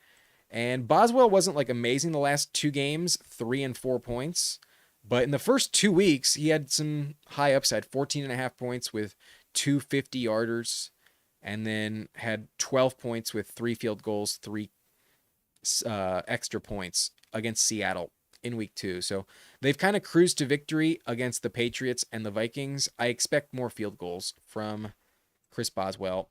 S1: And Boswell wasn't like amazing the last 2 games, 3 and 4 points. But in the first 2 weeks, he had some high upside, 14.5 points with 2 50-yarders. And then had 12 points with 3 field goals, 3 extra points against Seattle in week 2. So they've kind of cruised to victory against the Patriots and the Vikings. I expect more field goals from Chris Boswell.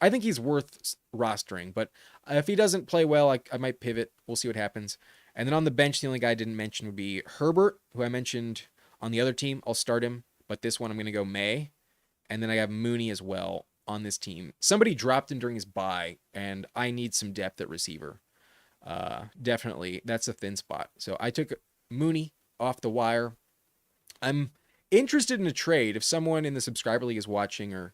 S1: I think he's worth rostering, but if he doesn't play well, I might pivot. We'll see what happens. And then on the bench, the only guy I didn't mention would be Herbert, who I mentioned on the other team. I'll start him, but this one I'm going to go May. And then I have Mooney as well on this team. Somebody dropped him during his bye, and I need some depth at receiver. Definitely, that's a thin spot. So I took Mooney off the wire. I'm interested in a trade. If someone in the subscriber league is watching or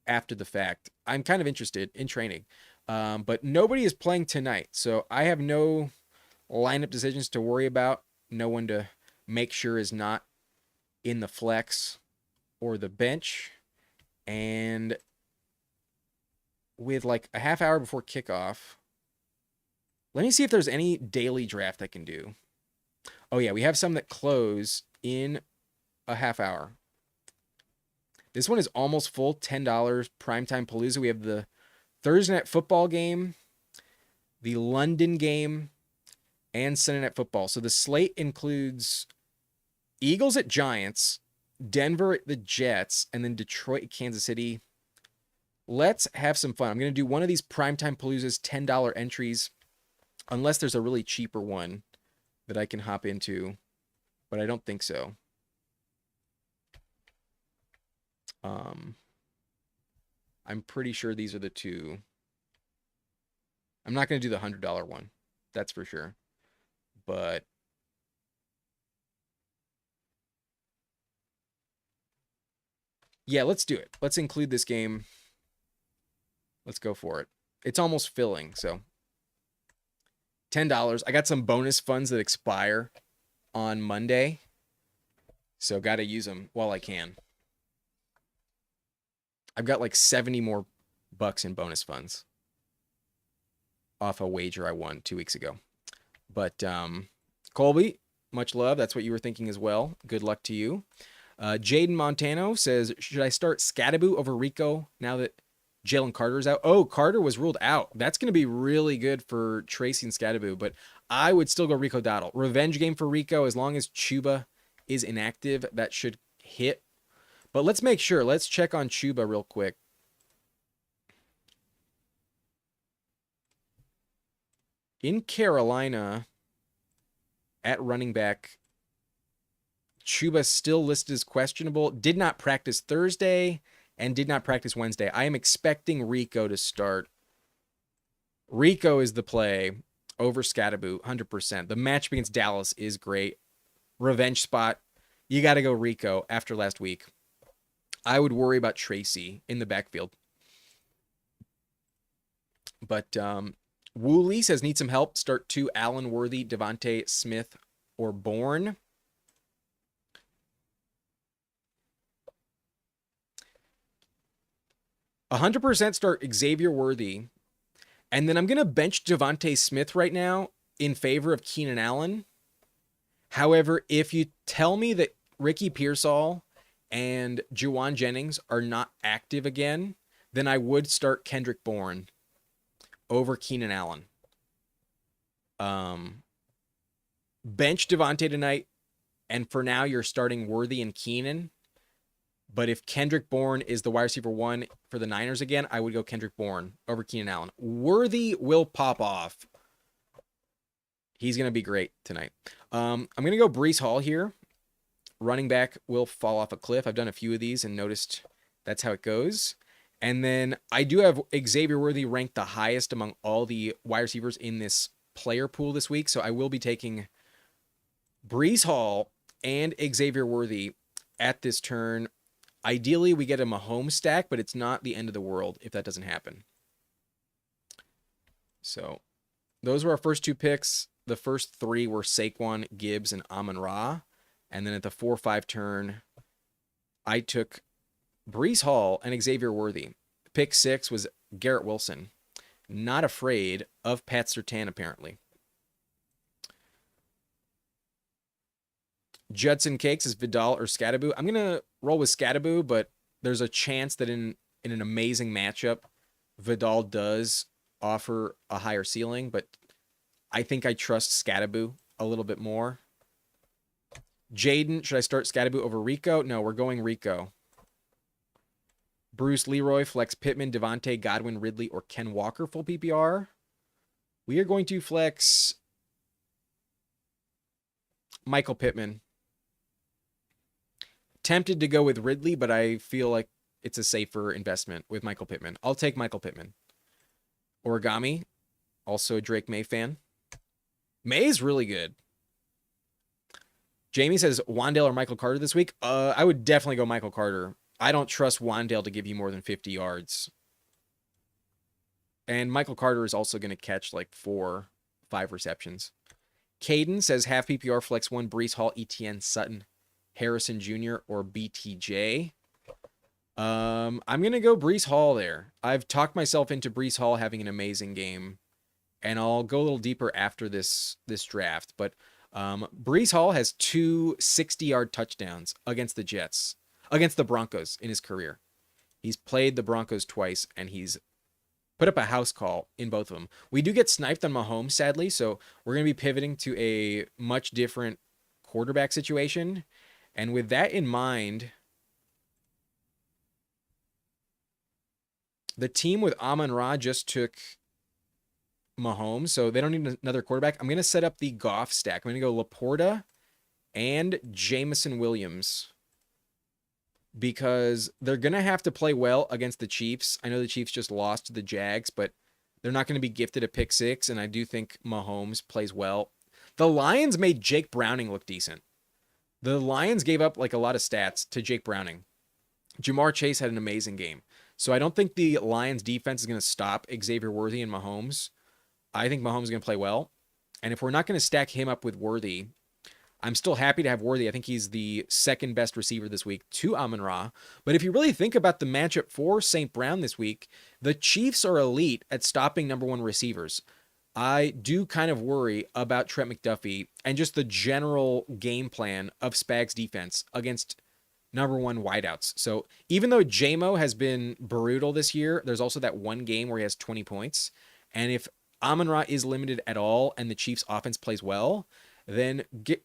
S1: after the fact, I'm kind of interested in training. But nobody is playing tonight, so I have no lineup decisions to worry about. No one to make sure is not in the flex or the bench. And with like a half hour before kickoff, let me see if there's any daily draft I can do. Oh, yeah, we have some that close in a half hour. This one is almost full, $10, Primetime Palooza. We have the Thursday Night Football game, the London game, and Sunday Night Football. So the slate includes Eagles at Giants, Denver at the Jets, and then Detroit at Kansas City. Let's have some fun. I'm going to do one of these Primetime Paloozas $10 entries, unless there's a really cheaper one that I can hop into, but I don't think so. I'm pretty sure these are the two. I'm not going to do the $100 one. That's for sure. But yeah, let's do it. Let's include this game. Let's go for it. It's almost filling, so $10. I got some bonus funds that expire on Monday, so got to use them while I can. I've got like 70 more bucks in bonus funds off a wager I won 2 weeks ago. But Colby, much love. That's what you were thinking as well. Good luck to you. Jaden Montano says, should I start Scadaboo over Rico now that Jalen Carter's out? Oh, Carter was ruled out. That's going to be really good for Tracy and Scadaboo, but I would still go Rico Dowdle. Revenge game for Rico. As long as Chuba is inactive, that should hit. But let's make sure. Let's check on Chuba real quick. In Carolina, at running back, Chuba still listed as questionable. Did not practice Thursday and did not practice Wednesday. I am expecting Rico to start. Rico is the play over Scadaboo, 100%. The match against Dallas is great. Revenge spot. You got to go Rico after last week. I would worry about Tracy in the backfield. But Woolley says, need some help. Start 2, Allen Worthy, Devontae Smith, or Bourne. %, start Xavier Worthy. And then I'm going to bench Devontae Smith right now in favor of Keenan Allen. However, if you tell me that Ricky Pearsall and Juwan Jennings are not active again, then I would start Kendrick Bourne over Keenan Allen. Bench Devontae tonight, and for now you're starting Worthy and Keenan. But if Kendrick Bourne is the wide receiver 1 for the Niners again, I would go Kendrick Bourne over Keenan Allen. Worthy will pop off. He's going to be great tonight. I'm going to go Breece Hall here. Running back will fall off a cliff. I've done a few of these and noticed that's how it goes. And then I do have Xavier Worthy ranked the highest among all the wide receivers in this player pool this week. So I will be taking Breece Hall and Xavier Worthy at this turn. Ideally, we get a Mahomes stack, but it's not the end of the world if that doesn't happen. So those were our first 2 picks. The first 3 were Saquon, Gibbs, and Amon-Ra. And then at the 4-5 turn, I took Breece Hall and Xavier Worthy. Pick 6 was Garrett Wilson. Not afraid of Pat Surtain, apparently. Judson Cakes is Vidal or Scadaboo. I'm going to roll with Scadaboo, but there's a chance that in an amazing matchup, Vidal does offer a higher ceiling, but I think I trust Scadaboo a little bit more. Jaden, should I start Scadaboo over Rico? No, we're going Rico. Bruce Leroy, flex Pittman, Devontae, Godwin, Ridley, or Ken Walker full PPR. We are going to flex Michael Pittman. Tempted to go with Ridley, but I feel like it's a safer investment with Michael Pittman. I'll take Michael Pittman. Origami, also a Drake May fan. May's really good. Jamie says Wandale or Michael Carter this week. I would definitely go Michael Carter. I don't trust Wandale to give you more than 50 yards. And Michael Carter is also going to catch like 4, 5 receptions. Caden says half PPR flex 1, Breece Hall, ETN, Sutton, Harrison Jr., or BTJ. I'm going to go Breece Hall there. I've talked myself into Breece Hall having an amazing game, and I'll go a little deeper after this draft. But Breece Hall has 2 60-yard touchdowns against the Jets, against the Broncos in his career. He's played the Broncos twice, and he's put up a house call in both of them. We do get sniped on Mahomes, sadly, so we're going to be pivoting to a much different quarterback situation. And with that in mind, the team with Amon-Ra just took Mahomes, so they don't need another quarterback. I'm going to set up the Goff stack. I'm going to go Laporta and Jamison Williams. because they're going to have to play well against the Chiefs. I know the Chiefs just lost to the Jags, but they're not going to be gifted a pick six, and I do think Mahomes plays well. The Lions made Jake Browning look decent. The Lions gave up like a lot of stats to Jake Browning. Jamar Chase had an amazing game. So I don't think the Lions defense is going to stop Xavier Worthy and Mahomes. I think Mahomes is going to play well. And if we're not going to stack him up with Worthy, I'm still happy to have Worthy. I think he's the second best receiver this week to Amon-Ra. But if you really think about the matchup for St. Brown this week, the Chiefs are elite at stopping number one receivers. I do kind of worry about Trent McDuffie and just the general game plan of Spags defense against number one wideouts. So even though JMO has been brutal this year, there's also that one game where he has 20 points. And if Amon-Ra is limited at all and the Chiefs offense plays well, then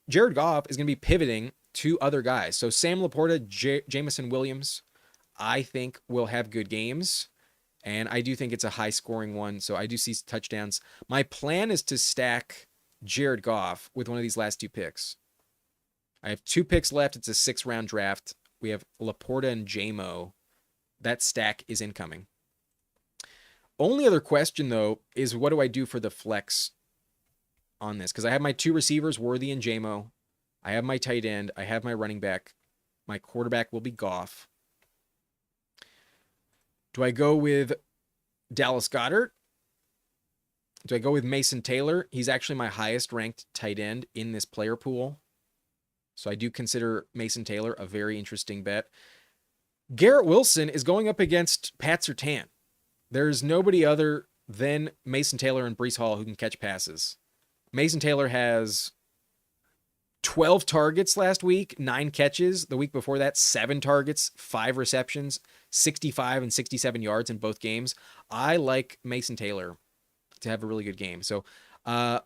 S1: Jared Goff is going to be pivoting to other guys. So Sam Laporta, Jamison Williams, I think will have good games. And I do think it's a high scoring one. So I do see touchdowns. My plan is to stack Jared Goff with one of these last two picks. I have 2 picks left. It's a 6-round draft. We have Laporta and JMO. That stack is incoming. Only other question, though, is what do I do for the flex on this? Because I have my 2 receivers, Worthy and JMO. I have my tight end. I have my running back. My quarterback will be Goff. Do I go with Dallas Goedert? Do I go with Mason Taylor? He's actually my highest ranked tight end in this player pool. So I do consider Mason Taylor a very interesting bet. Garrett Wilson is going up against Pat Surtain. There's nobody other than Mason Taylor and Breece Hall who can catch passes. Mason Taylor has 12 targets last week, 9 catches. The week before that, 7 targets, 5 receptions, 65 and 67 yards in both games. I like Mason Taylor to have a really good game. So I'm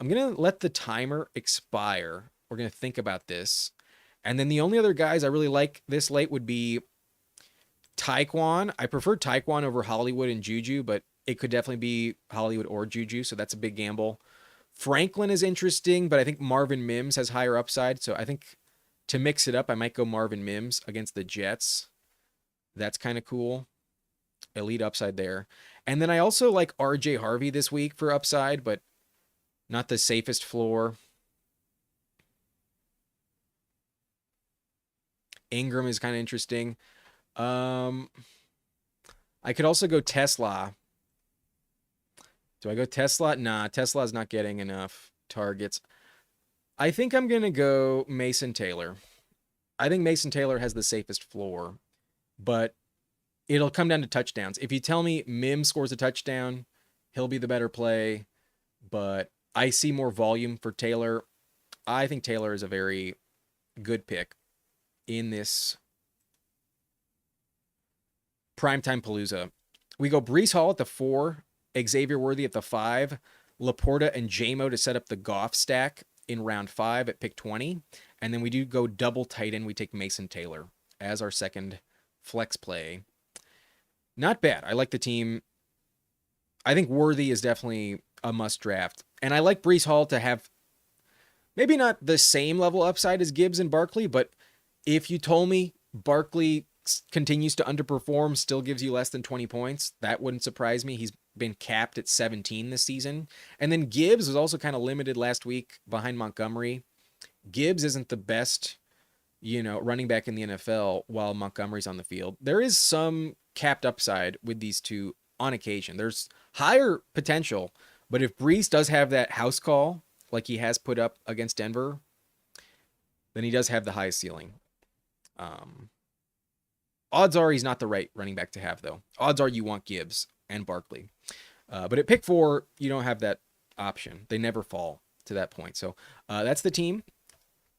S1: going to let the timer expire. We're going to think about this. And then the only other guys I really like this late would be Tyquan. I prefer Tyquan over Hollywood and Juju, but it could definitely be Hollywood or Juju, so that's a big gamble. Franklin is interesting, but I think Marvin Mims has higher upside, so I think to mix it up, I might go Marvin Mims against the Jets. That's kind of cool. Elite upside there. And then I also like RJ Harvey this week for upside, but not the safest floor. Ingram is kind of interesting. I could also go Tesla. Do I go Tesla? Nah, Tesla's not getting enough targets. I think I'm going to go Mason Taylor. I think Mason Taylor has the safest floor, but it'll come down to touchdowns. If you tell me Mims scores a touchdown, he'll be the better play, but I see more volume for Taylor. I think Taylor is a very good pick in this primetime palooza. We go Breece Hall at the 4, Xavier Worthy at the 5, Laporta and JMO to set up the Goff stack in round 5 at pick 20. And then we do go double tight end. We take Mason Taylor as our second flex play. Not bad. I like the team. I think Worthy is definitely a must draft. And I like Breece Hall to have maybe not the same level upside as Gibbs and Barkley, but if you told me Barkley continues to underperform, still gives you less than 20 points, that wouldn't surprise me. He's been capped at 17 this season. And then Gibbs was also kind of limited last week behind Montgomery. Gibbs isn't the best, running back in the NFL while Montgomery's on the field. There is some capped upside with these two on occasion. There's higher potential, but if Breece does have that house call like he has put up against Denver, then he does have the highest ceiling. Odds are he's not the right running back to have, though. Odds are you want Gibbs and Barkley. But at pick 4, you don't have that option. They never fall to that point. So that's the team.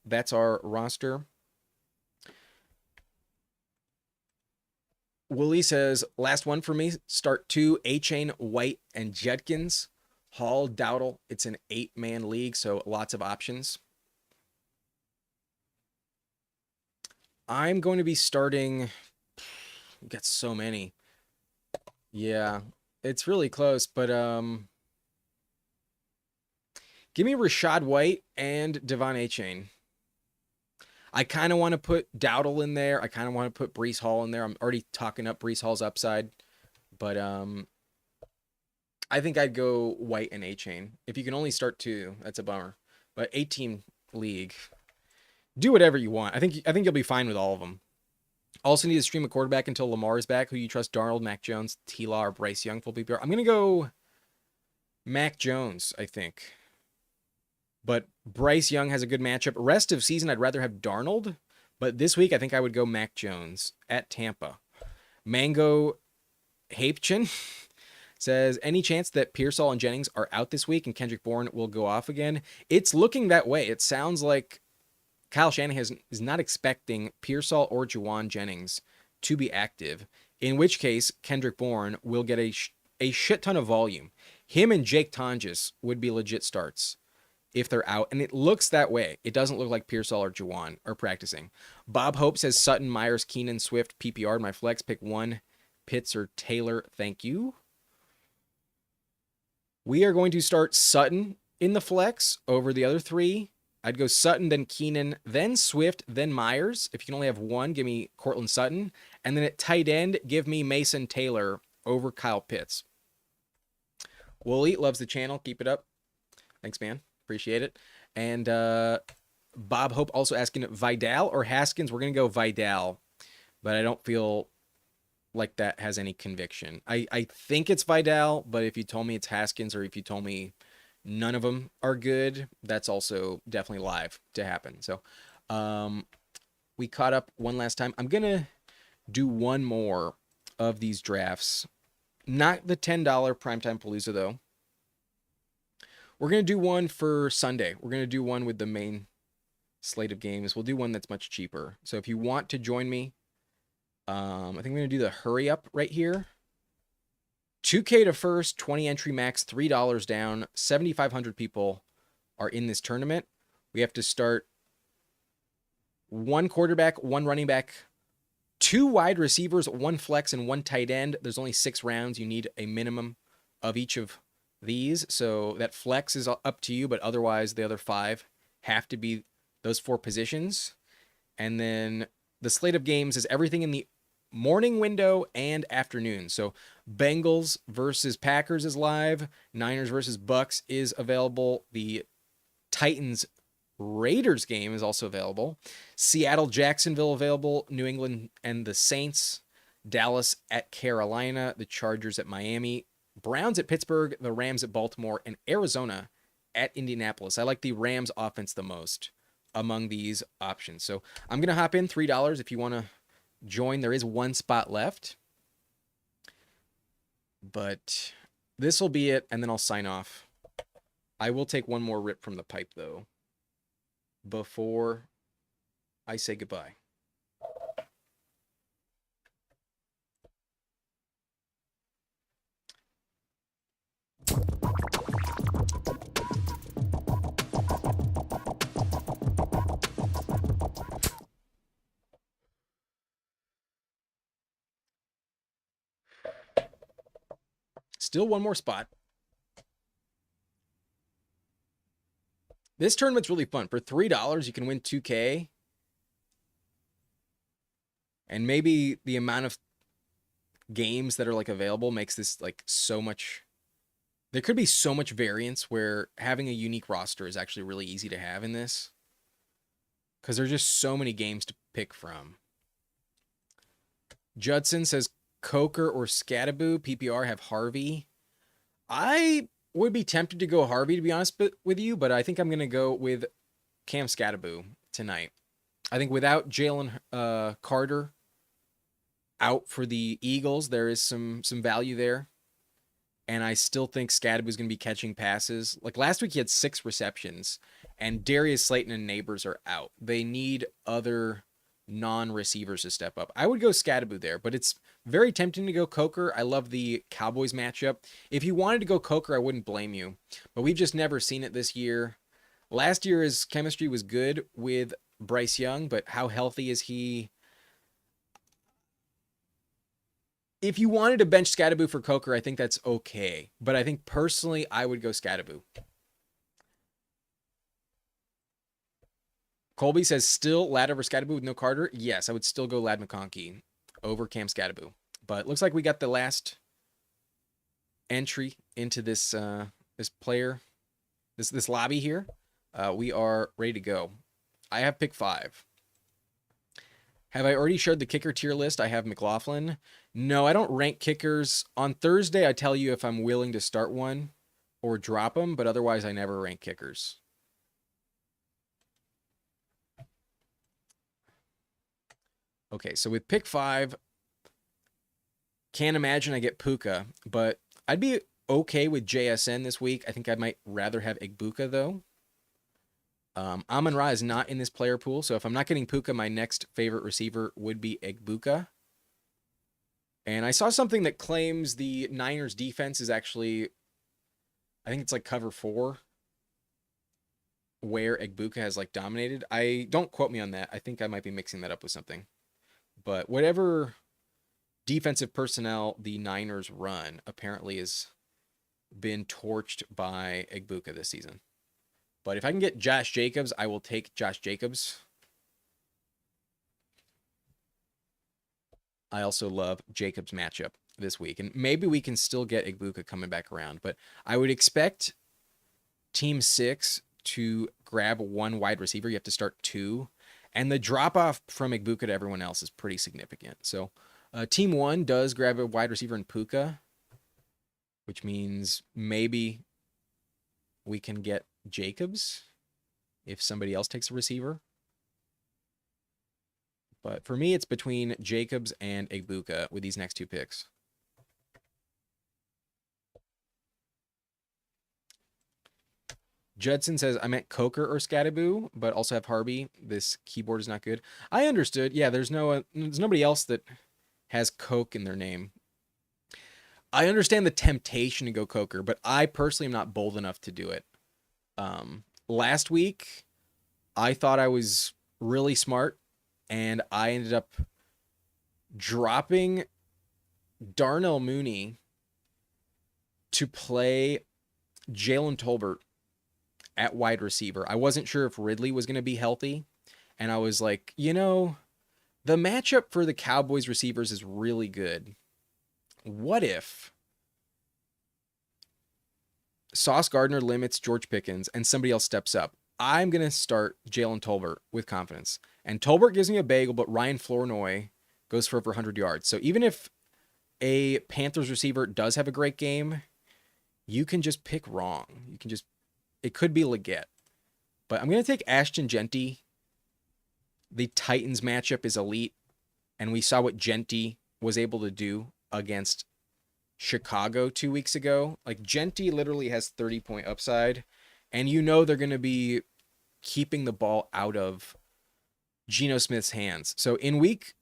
S1: That's our roster. Willie says, last one for me. Start 2, A-Chain, White, and Judkins. Hall, Dowdle. It's an 8-man league, so lots of options. I'm going to be starting... We've got so many. Yeah, it's really close, but give me Rashad White and Devon A-Chain. I kind of want to put Dowdle in there. I kind of want to put Breece Hall in there. I'm already talking up Breece Hall's upside, but I think I'd go White and A-Chain. If you can only start two, that's a bummer. But 8-team league, do whatever you want. I think you'll be fine with all of them. Also need to stream a quarterback until Lamar is back. Who you trust, Darnold, Mac Jones, T-Law, or Bryce Young, full PPR? I'm going to go Mac Jones, I think. But Bryce Young has a good matchup. Rest of season, I'd rather have Darnold. But this week, I think I would go Mac Jones at Tampa. Mango Hapechin says, any chance that Pearsall and Jennings are out this week and Kendrick Bourne will go off again? It's looking that way. It sounds like Kyle Shanahan is not expecting Pearsall or Juwan Jennings to be active, in which case Kendrick Bourne will get a shit ton of volume. Him and Jake Tonjes would be legit starts if they're out, and it looks that way. It doesn't look like Pearsall or Juwan are practicing. Bob Hope says Sutton, Myers, Keenan, Swift, PPR. My flex, pick one, Pitts or Taylor. Thank you. We are going to start Sutton in the flex over the other three. I'd go Sutton, then Keenan, then Swift, then Myers. If you can only have one, give me Cortland Sutton. And then at tight end, give me Mason Taylor over Kyle Pitts. Wooly loves the channel. Keep it up. Thanks, man. Appreciate it. And Bob Hope also asking Vidal or Haskins. We're going to go Vidal, but I don't feel like that has any conviction. I think it's Vidal, but if you told me it's Haskins or if you told me none of them are good, that's also definitely live to happen. So we caught up one last time. I'm going to do one more of these drafts. Not the $10 Primetime Palooza, though. We're going to do one for Sunday. We're going to do one with the main slate of games. We'll do one that's much cheaper. So if you want to join me, I think I'm going to do the hurry up right here. 2K to first, 20 entry max, $3 down. 7,500 people are in this tournament. We have to start one quarterback, one running back, two wide receivers, one flex, and one tight end. There's only 6 rounds. You need a minimum of each of these. So that flex is up to you, but otherwise the other 5 have to be those 4 positions. And then the slate of games is everything in the morning window and afternoon. So Bengals versus Packers is live. Niners versus Bucks is available. The Titans Raiders game is also available. Seattle Jacksonville available. New England and the Saints. Dallas at Carolina. The Chargers at Miami. Browns at Pittsburgh. The Rams at Baltimore. And Arizona at Indianapolis. I like the Rams offense the most among these options. So I'm going to hop in $3 if you want to join. There is one spot left, but this will be it, and then I'll sign off. I will take one more rip from the pipe, though, before I say goodbye. Still one more spot. This tournament's really fun. For $3, you can win 2K. And maybe the amount of games that are like available makes this like so much. There could be so much variance where having a unique roster is actually really easy to have in this. Because there's just so many games to pick from. Judson says Coker or Scattaboo. PPR have Harvey. I would be tempted to go Harvey, to be honest with you, but I think I'm going to go with Cam Scattaboo tonight. I think without Jalen Carter out for the Eagles, there is some value there. And I still think Scattaboo is going to be catching passes. Like last week, he had 6 receptions, and Darius Slayton and Neighbors are out. They need other non-receivers to step up. I would go Scattaboo there, but it's very tempting to go Coker. I love the Cowboys matchup. If you wanted to go Coker, I wouldn't blame you, but we've just never seen it this year. Last year, his chemistry was good with Bryce Young, but how healthy is he? If you wanted to bench Scattaboo for Coker, I think that's okay, but I think personally, I would go Scattaboo. Colby says still Ladd over Scatterboo with no Carter. Yes, I would still go Ladd McConkey over Cam Scatterboo. But looks like we got the last entry into this this lobby here. We are ready to go. I have pick 5. Have I already shared the kicker tier list? I have McLaughlin. No, I don't rank kickers. On Thursday, I tell you if I'm willing to start one or drop them, but otherwise I never rank kickers. Okay, so with pick 5, can't imagine I get Puka, but I'd be okay with JSN this week. I think I might rather have Egbuka, though. Amon-Ra is not in this player pool, so if I'm not getting Puka, my next favorite receiver would be Egbuka. And I saw something that claims the Niners defense is actually, I think it's like cover 4, where Egbuka has like dominated. Don't quote me on that. I think I might be mixing that up with something. But whatever defensive personnel the Niners run apparently has been torched by Egbuka this season. But if I can get Josh Jacobs, I will take Josh Jacobs. I also love Jacobs' matchup this week. And maybe we can still get Egbuka coming back around. But I would expect Team 6 to grab one wide receiver. You have to start 2. And the drop-off from Egbuka to everyone else is pretty significant. So Team 1 does grab a wide receiver in Puka, which means maybe we can get Jacobs if somebody else takes a receiver. But for me, it's between Jacobs and Egbuka with these next 2 picks. Judson says, I meant Coker or Scatterboo, but also have Harvey. This keyboard is not good. I understood. Yeah, there's nobody else that has Coke in their name. I understand the temptation to go Coker, but I personally am not bold enough to do it. Last week, I thought I was really smart, and I ended up dropping Darnell Mooney to play Jalen Tolbert at wide receiver. I wasn't sure if Ridley was going to be healthy, and I was like, the matchup for the Cowboys receivers is really good. What if Sauce Gardner limits George Pickens and somebody else steps up? I'm going to start Jalen Tolbert with confidence. And Tolbert gives me a bagel, but Ryan Flournoy goes for over 100 yards. So even if a Panthers receiver does have a great game, you can just pick wrong. It could be Leggett. But I'm going to take Ashton Genty. The Titans matchup is elite, and we saw what Genty was able to do against Chicago 2 weeks ago. Like, Genty literally has 30-point upside, and they're going to be keeping the ball out of Geno Smith's hands. So in week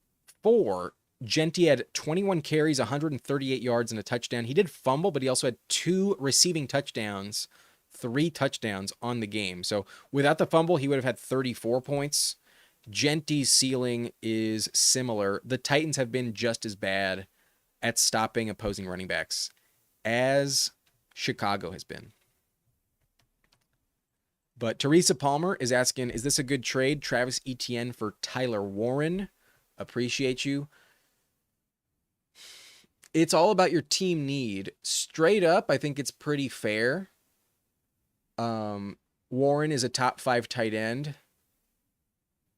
S1: 4, Genty had 21 carries, 138 yards, and a touchdown. He did fumble, but he also had 2 receiving touchdowns, 3 touchdowns on the game. So without the fumble, he would have had 34 points. Genty's ceiling is similar. The Titans have been just as bad at stopping opposing running backs as Chicago has been. But Teresa Palmer is asking, is this a good trade? Travis Etienne for Tyler Warren. Appreciate you. It's all about your team need. Straight up, I think it's pretty fair. Warren is a top 5 tight end.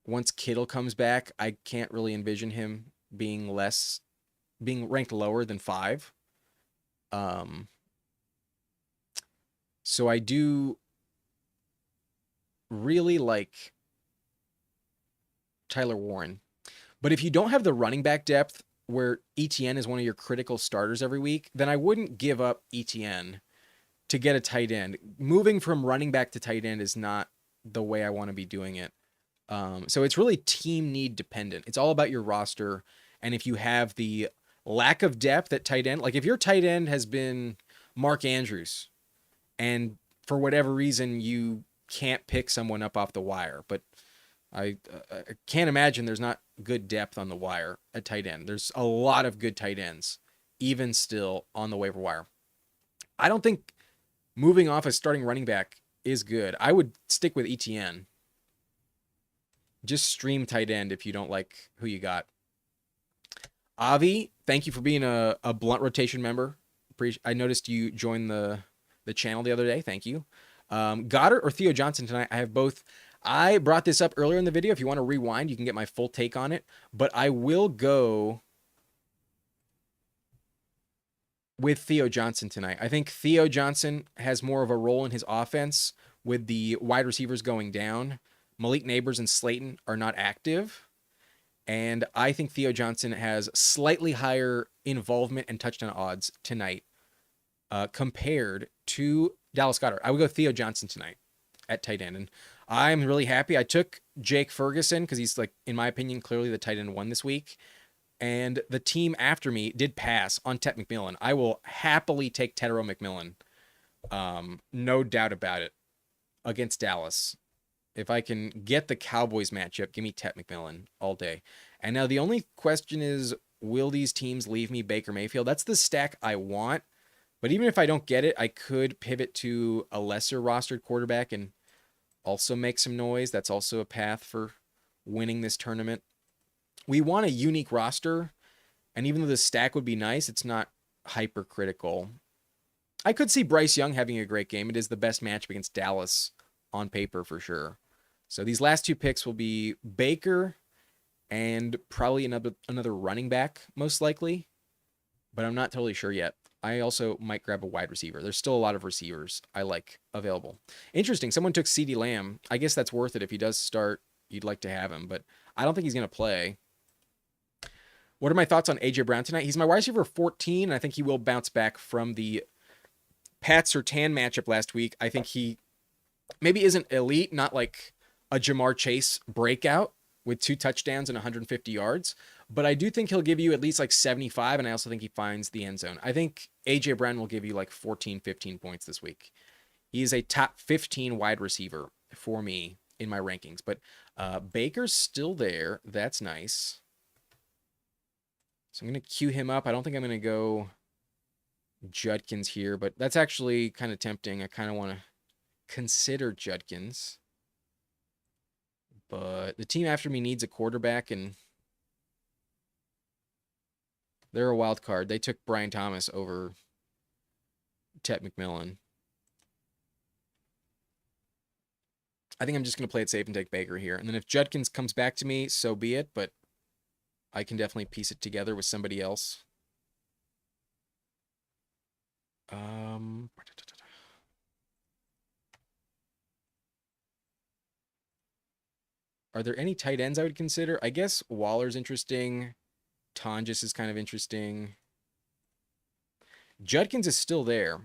S1: Once Kittle comes back, I can't really envision him being ranked lower than 5. So I do really like Tyler Warren. But if you don't have the running back depth where ETN is one of your critical starters every week, then I wouldn't give up ETN to get a tight end. Moving from running back to tight end is not the way I want to be doing it. So it's really team need dependent. It's all about your roster. And if you have the lack of depth at tight end, like if your tight end has been Mark Andrews and for whatever reason you can't pick someone up off the wire, but I can't imagine there's not good depth on the wire at tight end. There's a lot of good tight ends, even still on the waiver wire. I don't think moving off a starting running back is good. I would stick with ETN. just stream tight end if you don't like who you got. Avi, thank you for being a blunt rotation member. I noticed you joined the channel the other day. Thank you. Goddard or Theo Johnson tonight? I have both. I brought this up earlier in the video. If you want to rewind, you can get my full take on it. But I will go with Theo Johnson tonight. I think Theo Johnson has more of a role in his offense with the wide receivers going down. Malik Neighbors and Slayton are not active. And I think Theo Johnson has slightly higher involvement and touchdown odds tonight compared to Dallas Goedert. I would go Theo Johnson tonight at tight end. And I'm really happy. I took Jake Ferguson because he's, like, in my opinion, clearly the tight end one this week. And the team after me did pass on Ted McMillan. I will happily take Tedero McMillan. No doubt about it. Against Dallas. If I can get the Cowboys matchup, give me Ted McMillan all day. And now the only question is, will these teams leave me Baker Mayfield? That's the stack I want. But even if I don't get it, I could pivot to a lesser rostered quarterback and also make some noise. That's also a path for winning this tournament. We want a unique roster, and even though the stack would be nice, it's not hypercritical. I could see Bryce Young having a great game. It is the best matchup against Dallas on paper for sure. So these last two picks will be Baker and probably another running back, most likely, but I'm not totally sure yet. I also might grab a wide receiver. There's still a lot of receivers I like available. Interesting. Someone took CeeDee Lamb. I guess that's worth it. If he does start, you'd like to have him, but I don't think he's going to play. What are my thoughts on A.J. Brown tonight? He's my wide receiver 14, and I think he will bounce back from the Pat Surtain matchup last week. I think he maybe isn't elite, not like a Jamar Chase breakout with 2 touchdowns and 150 yards, but I do think he'll give you at least like 75, and I also think he finds the end zone. I think A.J. Brown will give you like 14, 15 points this week. He is a top 15 wide receiver for me in my rankings, but Baker's still there. That's nice. So I'm going to queue him up. I don't think I'm going to go Judkins here, but that's actually kind of tempting. I kind of want to consider Judkins. But the team after me needs a quarterback, and they're a wild card. They took Brian Thomas over Ted McMillan. I think I'm just going to play it safe and take Baker here. And then if Judkins comes back to me, so be it, but I can definitely piece it together with somebody else. Are there any tight ends I would consider? I guess Waller's interesting. Tonjes is kind of interesting. Judkins is still there.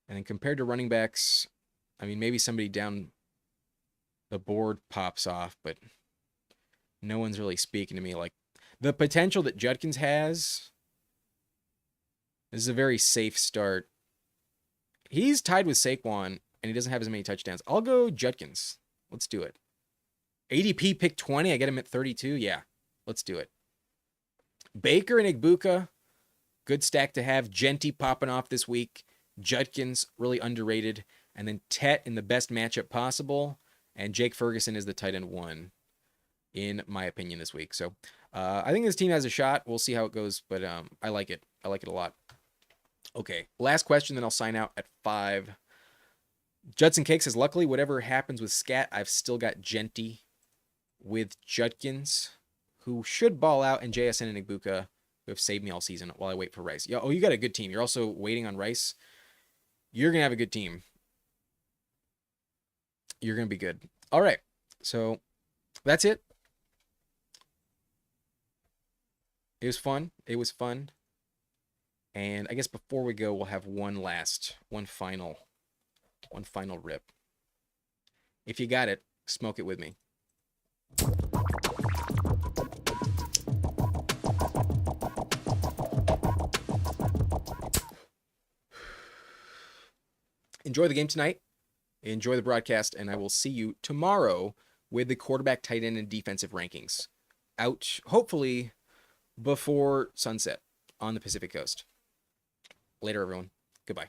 S1: And then compared to running backs, I mean, maybe somebody down the board pops off, but no one's really speaking to me. Like, the potential that Judkins has, this is a very safe start. He's tied with Saquon, and he doesn't have as many touchdowns. I'll go Judkins. Let's do it. ADP pick 20. I get him at 32. Yeah, let's do it. Baker and Igbuka, good stack to have. Genty popping off this week. Judkins, really underrated. And then Tet in the best matchup possible. And Jake Ferguson is the tight end 1, in my opinion, this week. So I think this team has a shot. We'll see how it goes, but I like it. I like it a lot. Okay, last question, then I'll sign out at 5. Judson Cake says, luckily, whatever happens with Scat, I've still got Genty with Judkins, who should ball out, and JSN and Igbuka, who have saved me all season while I wait for Rice. Oh, you got a good team. You're also waiting on Rice. You're going to have a good team. You're going to be good. All right, so that's it. It was fun. It was fun. And I guess before we go, we'll have one final rip. If you got it, smoke it with me. Enjoy the game tonight. Enjoy the broadcast, and I will see you tomorrow with the quarterback, tight end, and defensive rankings. Out, hopefully, before sunset on the Pacific Coast. Later, everyone. Goodbye.